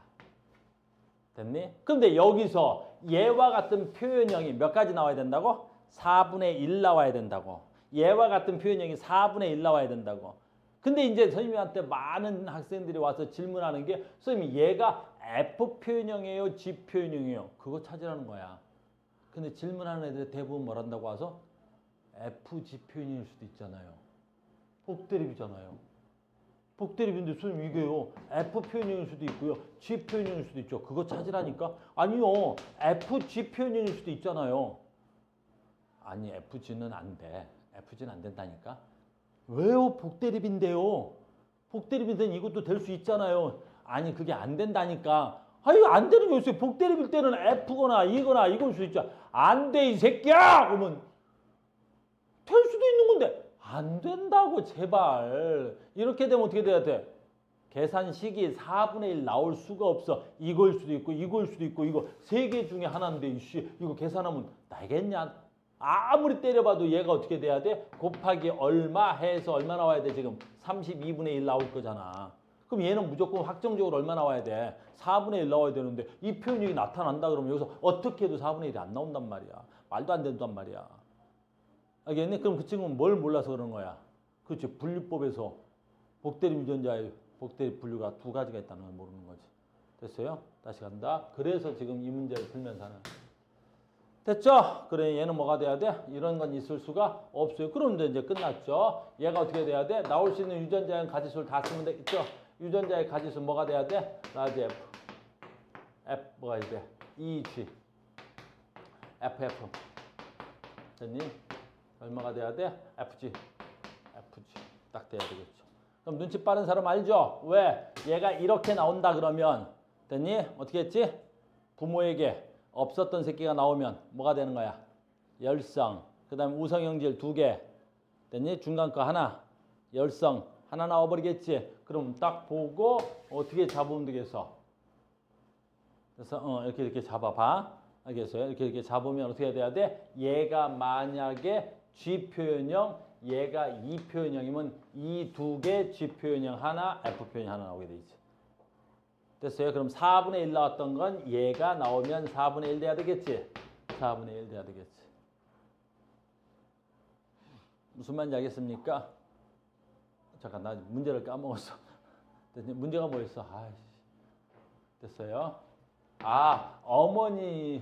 S1: 됐니? 근데 여기서 얘와 같은 표현형이 몇 가지 나와야 된다고? 4분의 1 나와야 된다고. 얘와 같은 표현형이 4분의 1 나와야 된다고. 근데 이제 선생님한테 많은 학생들이 와서 질문하는 게 선생님 얘가 F 표현형이에요? G 표현형이에요? 그거 찾으라는 거야. 근데 질문하는 애들 대부분 뭘 한다고 와서 FG 표현일 수도 있잖아요. 복대립이잖아요. 복대립인데 선생님 이게요. F 표현형일 수도 있고요. G 표현형일 수도 있죠. 그거 찾으라니까. 아니요. FG 표현형일 수도 있잖아요. 아니 FG는 안 돼. FG는 안 된다니까. 왜요? 복대립인데요. 복대립인데 이것도 될 수 있잖아요. 아니 그게 안 된다니까. 아니 안 되는 게 있어요. 복대립일 때는 F거나 이거나 이걸 수 있죠. 안 돼 이 새끼야! 그러면 될 수도 있는 건데 안 된다고 제발. 이렇게 되면 어떻게 돼야 돼? 계산식이 4분의 1 나올 수가 없어. 이걸 수도 있고 이걸 수도 있고 이거 3개 중에 하나인데 이씨 이거 계산하면 나겠냐? 아무리 때려봐도 얘가 어떻게 돼야 돼? 곱하기 얼마 해서 얼마 나와야 돼? 지금 32분의 1 나올 거잖아. 그럼 얘는 무조건 확정적으로 얼마 나와야 돼? 4분의 1 나와야 되는데 이 표현이 나타난다 그러면 여기서 어떻게 해도 4분의 1이 안 나온단 말이야. 말도 안 된단 말이야. 알겠니? 그럼 그 친구는 뭘 몰라서 그러는 거야? 그렇지. 분류법에서 복대립 유전자의 복대립 분류가 2가지가 있다는 걸 모르는 거지. 됐어요? 다시 간다. 그래서 지금 이 문제를 풀면서 하는 됐죠? 그래 얘는 뭐가 돼야 돼? 이런 건 있을 수가 없어요. 그럼 이제 끝났죠? 얘가 어떻게 돼야 돼? 나올 수 있는 유전자의 가지수를 다 쓰면 되겠죠? 유전자의 가지수 뭐가 돼야 돼? 라지 F. F 뭐가 돼야 돼? EG. FF. 됐니? 얼마가 돼야 돼? FG. FG. 딱 돼야 되겠죠. 그럼 눈치 빠른 사람 알죠? 왜? 얘가 이렇게 나온다 그러면 됐니? 어떻게 했지? 부모에게 없었던 새끼가 나오면 뭐가 되는 거야? 열성. 그 다음에 우성형질 2개. 됐니? 중간 거 하나. 열성. 하나 나와버리겠지? 그럼 딱 보고 어떻게 잡으면 되겠어? 그래서 이렇게 잡아봐. 알겠어요? 이렇게 잡으면 어떻게 돼야 돼? 얘가 만약에 G 표현형, 얘가 E 표현형이면 이 2개 G 표현형 하나, F 표현형 하나 나오게 돼 있지. 됐어요? 그럼 4분의 1 나왔던 건 얘가 나오면 4분의 1 돼야 되겠지? 4분의 1 돼야 되겠지. 무슨 말인지 알겠습니까? 잠깐 나 문제를 까먹었어. 문제가 뭐였어? 아이씨. 됐어요? 아 어머니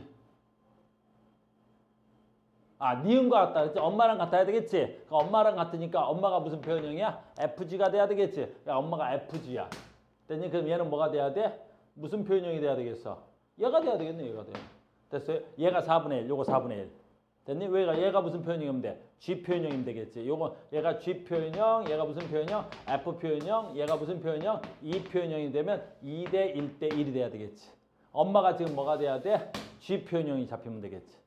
S1: 니은과 같다 그랬지? 엄마랑 같아야 되겠지? 그러니까 엄마랑 같으니까 엄마가 무슨 표현형이야? FG가 돼야 되겠지? 야, 엄마가 FG야. 됐니? 그럼 얘는 뭐가 돼야 돼? 무슨 표현형이 돼야 되겠어? 얘가 돼야 되겠네. 얘가 돼. 됐어요? 얘가 4분의 1, 요거 4분의 1. 됐니? 얘가 무슨 표현형이면 돼? G 표현형이면 되겠지. 요거 얘가 G 표현형, 얘가 무슨 표현형? F 표현형, 얘가 무슨 표현형? E 표현형이 되면 2대 1대 1이 돼야 되겠지. 엄마가 지금 뭐가 돼야 돼? G 표현형이 잡히면 되겠지.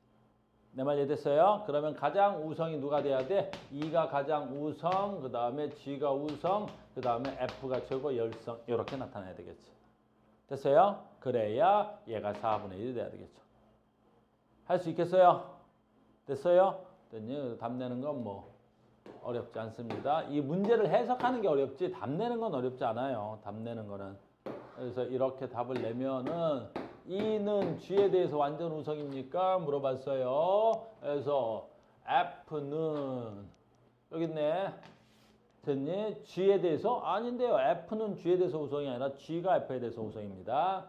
S1: 내 말 이해됐어요? 그러면 가장 우성이 누가 돼야 돼? 2가 가장 우성, 그 다음에 G가 우성, 그 다음에 F가 최고 열성 이렇게 나타나야 되겠지. 됐어요? 그래야 얘가 4분의 1이 돼야 되겠죠. 할 수 있겠어요? 됐어요? 됐니? 답 내는 건 뭐 어렵지 않습니다. 이 문제를 해석하는 게 어렵지 답 내는 건 어렵지 않아요. 답 내는 거는. 그래서 이렇게 답을 내면은 E는 G에 대해서 완전 우성입니까? 물어봤어요. 그래서 F는 여기 있네. 됐니? G에 대해서? 아닌데요. F는 G에 대해서 우성이 아니라 G가 F에 대해서 우성입니다.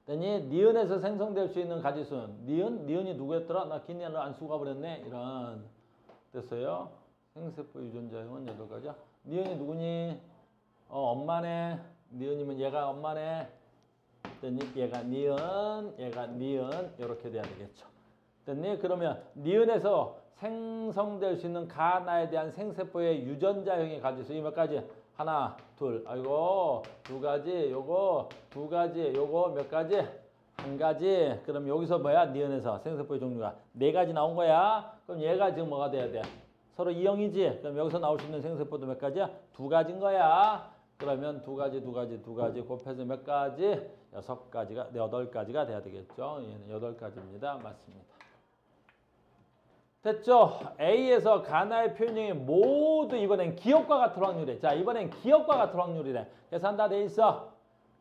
S1: 됐니? 니은에서 생성될 수 있는 가지수는 니은? 니은이 누구였더라? 나 긴 니은을 안 쓰고 가버렸네. 이런. 됐어요? 생세포 유전자형은 8가지야. 니은이 누구니? 엄마네. 니은이면 얘가 엄마네. 됐니? 얘가 니은, 얘가 니은 이렇게 돼야 되겠죠. 됐니? 그러면 니은에서 생성될 수 있는 가나에 대한 생세포의 유전자형의 가지수 이 몇 가지? 하나, 둘, 아이고, 2가지, 요거, 2가지, 요거 몇 가지? 1가지. 그럼 여기서 뭐야? 니은에서 생세포의 종류가 4가지 나온 거야. 그럼 얘가 지금 뭐가 돼야 돼? 서로 이형이지. 그럼 여기서 나올 수 있는 생세포도 몇 가지야? 2가지인 거야. 그러면 2가지 곱해서 몇 가지? 6가지가, 8가지가 돼야 되겠죠. 얘는 8가지입니다. 맞습니다. 됐죠? A에서 가나의 표현형이 모두 이번엔 기억과 같은 확률이래. 자, 이번엔 기억과 같은 확률이래. 계산 다 돼 있어.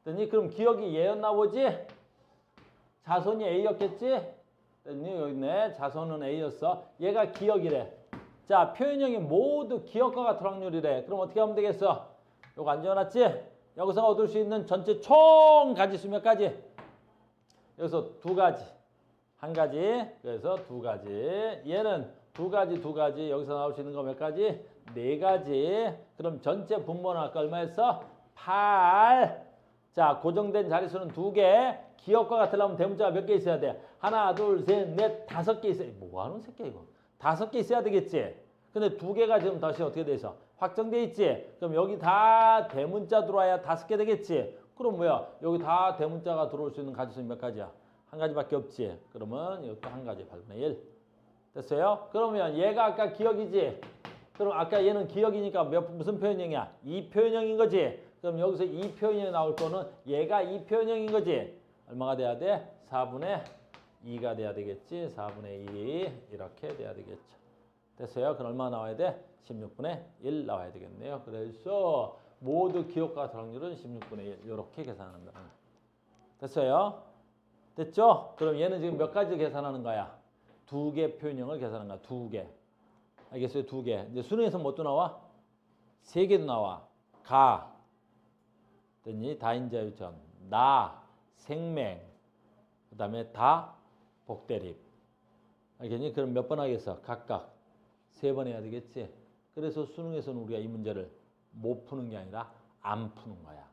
S1: 됐니? 그럼 기억이 얘였나 보지? 자손이 A였겠지? 됐니? 여기 있네. 자손은 A였어. 얘가 기억이래. 자, 표현형이 모두 기억과 같은 확률이래. 그럼 어떻게 하면 되겠어? 요거 안 지워놨지? 여기서 얻을 수 있는 전체 총 가지수 몇 가지? 여기서 2가지. 1가지. 그래서 2가지. 얘는 2가지. 여기서 나올 수 있는 거 몇 가지? 4가지. 그럼 전체 분모는 아까 얼마였어? 8. 자, 고정된 자릿수는 2개. 기억과 같으려면 대문자가 몇 개 있어야 돼? 하나, 둘, 셋, 넷, 5개 있어야 돼. 뭐 하는 새끼야 이거? 5개 있어야 되겠지? 근데 2개가 지금 다시 어떻게 돼 있어? 확정돼 있지? 그럼 여기 다 대문자 들어와야 5개 되겠지? 그럼 뭐야? 여기 다 대문자가 들어올 수 있는 가지수는 몇 가지야? 1가지밖에 없지? 그러면 이것도 1가지 8분의 1. 됐어요? 그러면 얘가 아까 기억이지? 그럼 아까 얘는 기억이니까 무슨 표현형이야? 이 표현형인 거지? 그럼 여기서 이 표현형이 나올 거는 얘가 이 표현형인 거지? 얼마가 돼야 돼? 4분의 2가 돼야 되겠지? 4분의 2 이렇게 돼야 되겠죠. 됐어요? 그럼 얼마 나와야 돼? 16분의 1 나와야 되겠네요. 그래서 모두 기억과 같은 확률은 16분의 1 이렇게 계산한다. 됐어요? 됐죠? 그럼 얘는 지금 몇 가지 계산하는 거야? 2개 표현형을 계산하는 거야. 2개. 알겠어요? 2개. 이제 수능에서 뭐 또 나와? 3개도 나와. 가. 됐니? 다인자 유전. 나. 생맹. 그 다음에 다. 복대립. 알겠니? 그럼 몇 번 하겠어? 각각 3번 해야 되겠지? 그래서 수능에서는 우리가 이 문제를 못 푸는 게 아니라 안 푸는 거야.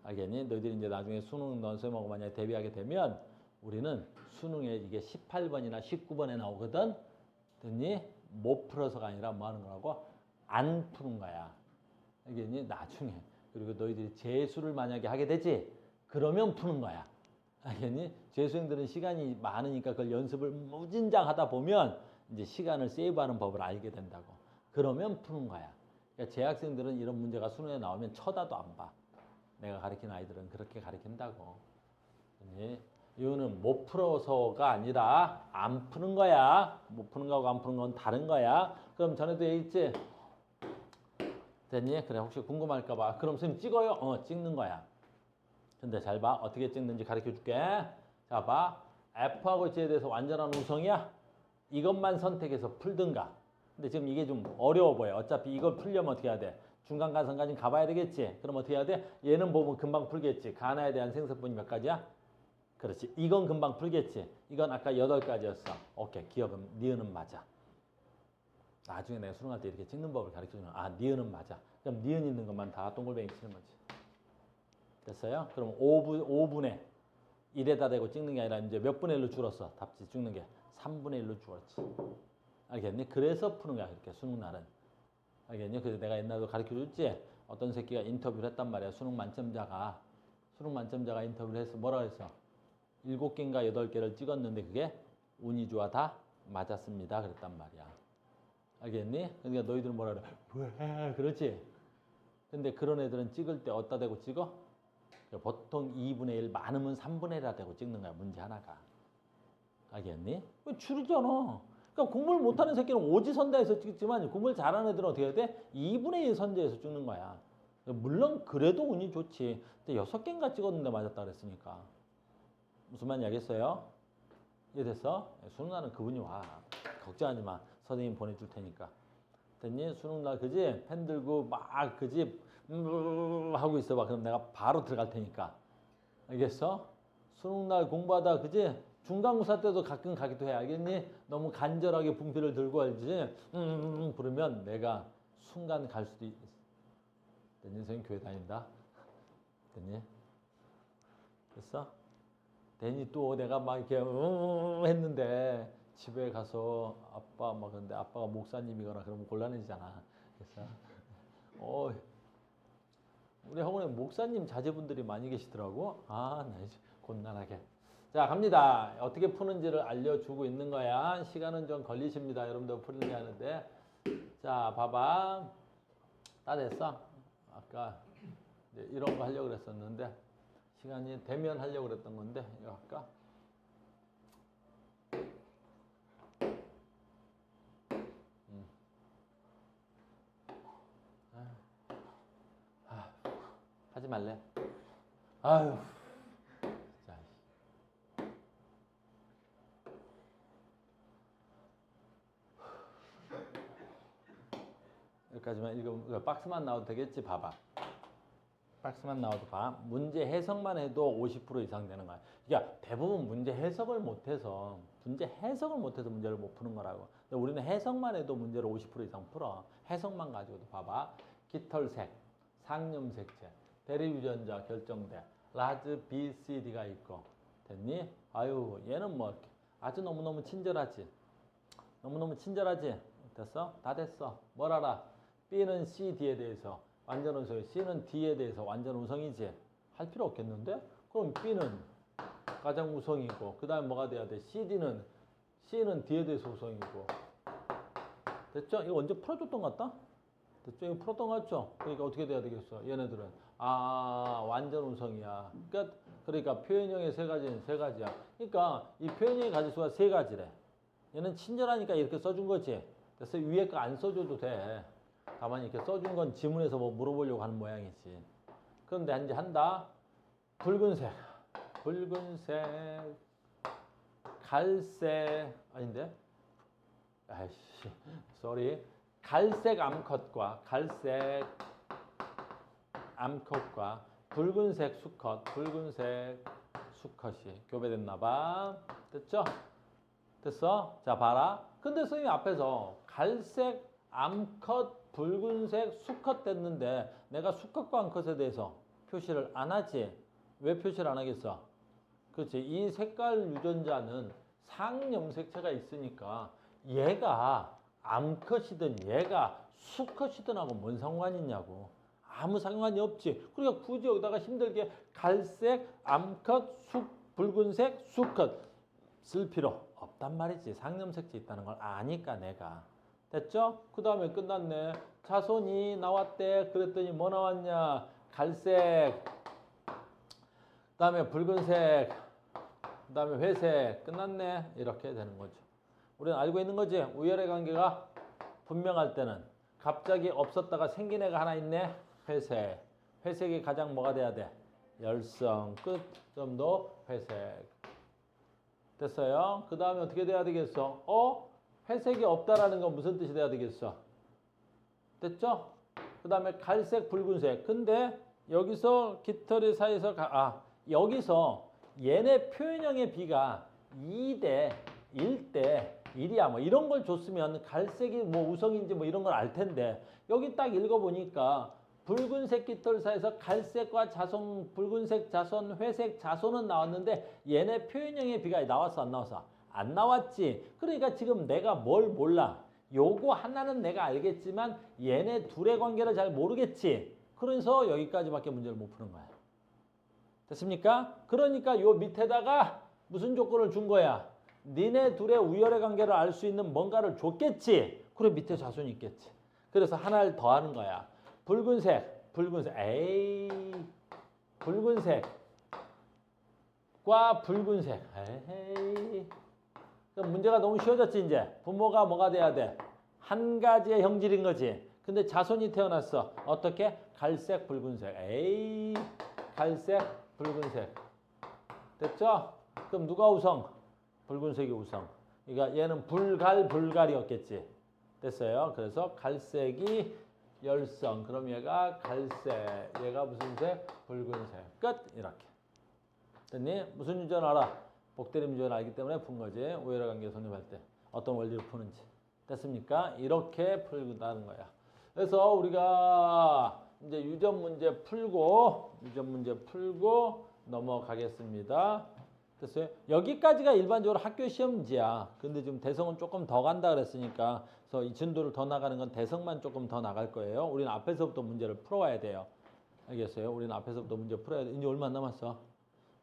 S1: 알겠니? 너희들이 이제 나중에 수능 논술하고 만약에 대비하게 되면 우리는 수능에 이게 18번이나 19번에 나오거든? 됐니? 못 풀어서가 아니라 뭐 하는 거라고? 안 푸는 거야. 알겠니? 나중에. 그리고 너희들이 재수를 만약에 하게 되지? 그러면 푸는 거야. 알겠니? 재수생들은 시간이 많으니까 그걸 연습을 무진장 하다 보면 이제 시간을 세이브하는 법을 알게 된다고. 그러면 푸는 거야. 그러니까 재학생들은 이런 문제가 수능에 나오면 쳐다도 안 봐. 내가 가르치는 아이들은 그렇게 가르친다고. 이거는 못 풀어서가 아니라 안 푸는 거야. 못 푸는 거하고 안 푸는 건 다른 거야. 그럼 전에도 얘기했지? 됐니? 그래, 혹시 궁금할까 봐. 그럼 선생님 찍어요? 찍는 거야. 근데 잘 봐. 어떻게 찍는지 가르쳐 줄게. 자, 봐. F하고 G에 대해서 완전한 우성이야? 이것만 선택해서 풀든가. 근데 지금 이게 좀 어려워 보여. 어차피 이걸 풀려면 어떻게 해야 돼? 중간가성까지 가봐야 되겠지. 그럼 어떻게 해야 돼? 얘는 보면 금방 풀겠지. 가나에 대한 생성분이 몇 가지야? 그렇지. 이건 금방 풀겠지. 이건 아까 8가지였어. 오케이. 기억은, 니은은 맞아. 나중에 내가 수능할 때 이렇게 찍는 법을 가르쳐주면 니은은 맞아. 그럼 니은 있는 것만 다 동글뱅이 치는 거지. 됐어요? 그럼 5분의 1에다 대고 찍는 게 아니라 이제 몇 분의 1로 줄었어? 답지 찍는 게 3분의 1로 줄었지. 알겠니? 그래서 푸는 거야. 이렇게 수능 날은. 알겠니? 그래서 내가 옛날에도 가르쳐줬지? 어떤 새끼가 인터뷰를 했단 말이야. 수능 만점자가 인터뷰를 해서 뭐라 그랬어? 7개인가 8개를 찍었는데 그게 운이 좋아 다 맞았습니다. 그랬단 말이야. 알겠니? 그러니까 너희들은 뭐라 그래? 왜? 그렇지? 근데 그런 애들은 찍을 때 어디다 대고 찍어? 보통 2분의 1 많으면 3분의 1이라 대고 찍는 거야. 문제 하나가. 알겠니? 줄이잖아. 그러니까 공부를 못하는 새끼는 오지선다에서 찍지만 공부를 잘하는 애들은 어떻게 해야 돼? 2분의 1 선제에서 찍는 거야. 물론 그래도 운이 좋지. 근데 6개인가 찍었는데 맞았다 그랬으니까. 무슨 말인지 알겠어요? 이해됐어? 수능날은 그분이 와. 걱정하지 마. 선생님 보내줄 테니까. 됐니? 수능날 그지? 펜 들고 막 그지? 하고 있어봐. 그럼 내가 바로 들어갈 테니까. 알겠어? 수능날 공부하다 그지? 중간고사 때도 가끔 가기도 해. 알겠니? 너무 간절하게 분필을 들고 알지? 부르면 내가 순간 갈 수도 있어. 됐니? 선생님 교회 다닌다. 됐니? 됐어? 됐니? 또 내가 막 이렇게 했는데 집에 가서 아빠 막 근데 아빠가 목사님이거나 그러면 곤란해지잖아. 그래서 우리 학원에 목사님 자제분들이 많이 계시더라고. 나 이제 곤란하게. 자, 갑니다. 어떻게 푸는지를 알려주고 있는 거야. 시간은 좀 걸리십니다. 여러분들 풀리게 하는데. 자, 봐봐. 다 됐어. 아까 이제 이런 거 하려고 그랬었는데 시간이 되면 하려고 그랬던 건데 이거 할까? 하지 말래. 아유. 자. 여기까지만 읽으면 박스만 나와도 되겠지. 봐봐. 박스만 나와도 봐. 문제 해석만 해도 50% 이상 되는 거야. 그러니까 대부분 문제 해석을 못해서 문제를 못 푸는 거라고. 근데 우리는 해석만 해도 문제를 50% 이상 풀어. 해석만 가지고도 봐봐. 깃털색, 상염색체, 대리유전자 결정돼. 라즈 B, C, D가 있고. 됐니? 아유, 얘는 뭐 아주 너무너무 친절하지. 너무너무 친절하지? 됐어? 다 됐어. 뭘 알아? B는 C, D에 대해서 완전 우성, C는 D에 대해서 완전 우성이지? 할 필요 없겠는데? 그럼 B는 가장 우성이고 그 다음에 뭐가 돼야 돼? C는 D에 대해서 우성이고. 됐죠? 이거 언제 풀어줬던 것 같다? 됐죠? 이거 풀었던 것 같죠? 그러니까 어떻게 돼야 되겠어? 얘네들은 완전 우성이야. 그러니까 표현형의 세 가지야. 그러니까 이 표현형의 가지수가 3가지래. 얘는 친절하니까 이렇게 써준 거지. 그래서 위에 거 안 써줘도 돼. 가만히 이렇게 써준 건 지문에서 뭐 물어보려고 하는 모양이지. 그런데 이제 한다. 붉은색, 갈색, 아닌데? 아이씨, 쏘리. 갈색 암컷과 붉은색 수컷이 교배됐나 봐. 됐죠? 됐어? 자, 봐라. 근데 선생님 앞에서 갈색 암컷, 붉은색 수컷 됐는데 내가 수컷과 암컷에 대해서 표시를 안 하지. 왜 표시를 안 하겠어? 그렇지. 이 색깔 유전자는 상염색체가 있으니까 얘가 암컷이든 얘가 수컷이든 하고 뭔 상관이 있냐고. 아무 상관이 없지. 그러니까 굳이 여기다가 힘들게 갈색, 암컷, 붉은색, 수컷 쓸 필요 없단 말이지. 상염색체 있다는 걸 아니까 내가. 됐죠? 그 다음에 끝났네. 자손이 나왔대. 그랬더니 뭐 나왔냐? 갈색, 그 다음에 붉은색, 그 다음에 회색. 끝났네. 이렇게 되는 거죠. 우리는 알고 있는 거지. 우열의 관계가 분명할 때는 갑자기 없었다가 생긴 애가 하나 있네. 회색. 회색이 가장 뭐가 돼야 돼? 열성. 끝. 점도 회색. 됐어요? 그 다음에 어떻게 돼야 되겠어? 회색이 없다라는 건 무슨 뜻이 돼야 되겠어? 됐죠? 그 다음에 갈색, 붉은색. 근데 여기서 깃털이 사이에서 여기서 얘네 표현형의 B가 2대 1대 1이야. 뭐 이런 걸 줬으면 갈색이 뭐 우성인지 뭐 이런 걸 알 텐데 여기 딱 읽어보니까 붉은색 깃털 사이에서 갈색과 자손, 붉은색 자손, 회색 자손은 나왔는데 얘네 표현형의 B가 나왔어 안 나왔어? 안 나왔지. 그러니까 지금 내가 뭘 몰라. 요거 하나는 내가 알겠지만 얘네 둘의 관계를 잘 모르겠지. 그래서 여기까지밖에 문제를 못 푸는 거야. 됐습니까? 그러니까 요 밑에다가 무슨 조건을 준 거야? 니네 둘의 우열의 관계를 알 수 있는 뭔가를 줬겠지. 그래 밑에 자손이 있겠지. 그래서 하나를 더 하는 거야. 붉은색, 에이, 붉은색과 붉은색. 에이. 그럼 문제가 너무 쉬워졌지 이제. 부모가 뭐가 돼야 돼? 한 가지의 형질인 거지. 근데 자손이 태어났어. 어떻게? 갈색, 붉은색. 에이, 갈색, 붉은색. 됐죠? 그럼 누가 우성? 붉은색이 우성. 그러니까 얘는 불갈이었겠지. 됐어요? 그래서 갈색이 열성. 그럼 얘가 갈색. 얘가 무슨 색? 붉은색. 끝. 이렇게. 됐니? 무슨 유전 알아? 복대림 유전 알기 때문에 푼 거지. 우열의 관계 성립할 때. 어떤 원리를 푸는지. 됐습니까? 이렇게 풀다는 거야. 그래서 우리가 이제 유전 문제 풀고 넘어가겠습니다. 됐어요? 여기까지가 일반적으로 학교 시험지야. 근데 지금 대성은 조금 더 간다 그랬으니까 그래서 이 진도를 더 나가는 건 대성만 조금 더 나갈 거예요. 우리는 앞에서부터 문제를 풀어와야 돼요. 알겠어요? 우리는 앞에서부터 문제 풀어야 돼. 이제 얼마 안 남았어.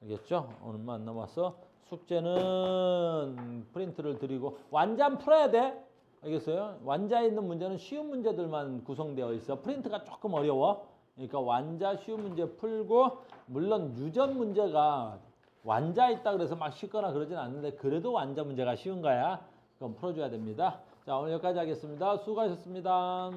S1: 알겠죠? 얼마 안 남았어. 숙제는 프린트를 드리고 완전 풀어야 돼. 알겠어요? 완자에 있는 문제는 쉬운 문제들만 구성되어 있어. 프린트가 조금 어려워. 그러니까 완자 쉬운 문제 풀고 물론 유전 문제가 완자 있다 그래서 막 쉽거나 그러진 않는데 그래도 완자 문제가 쉬운 거야. 그럼 풀어줘야 됩니다. 자, 오늘 여기까지 하겠습니다. 수고하셨습니다.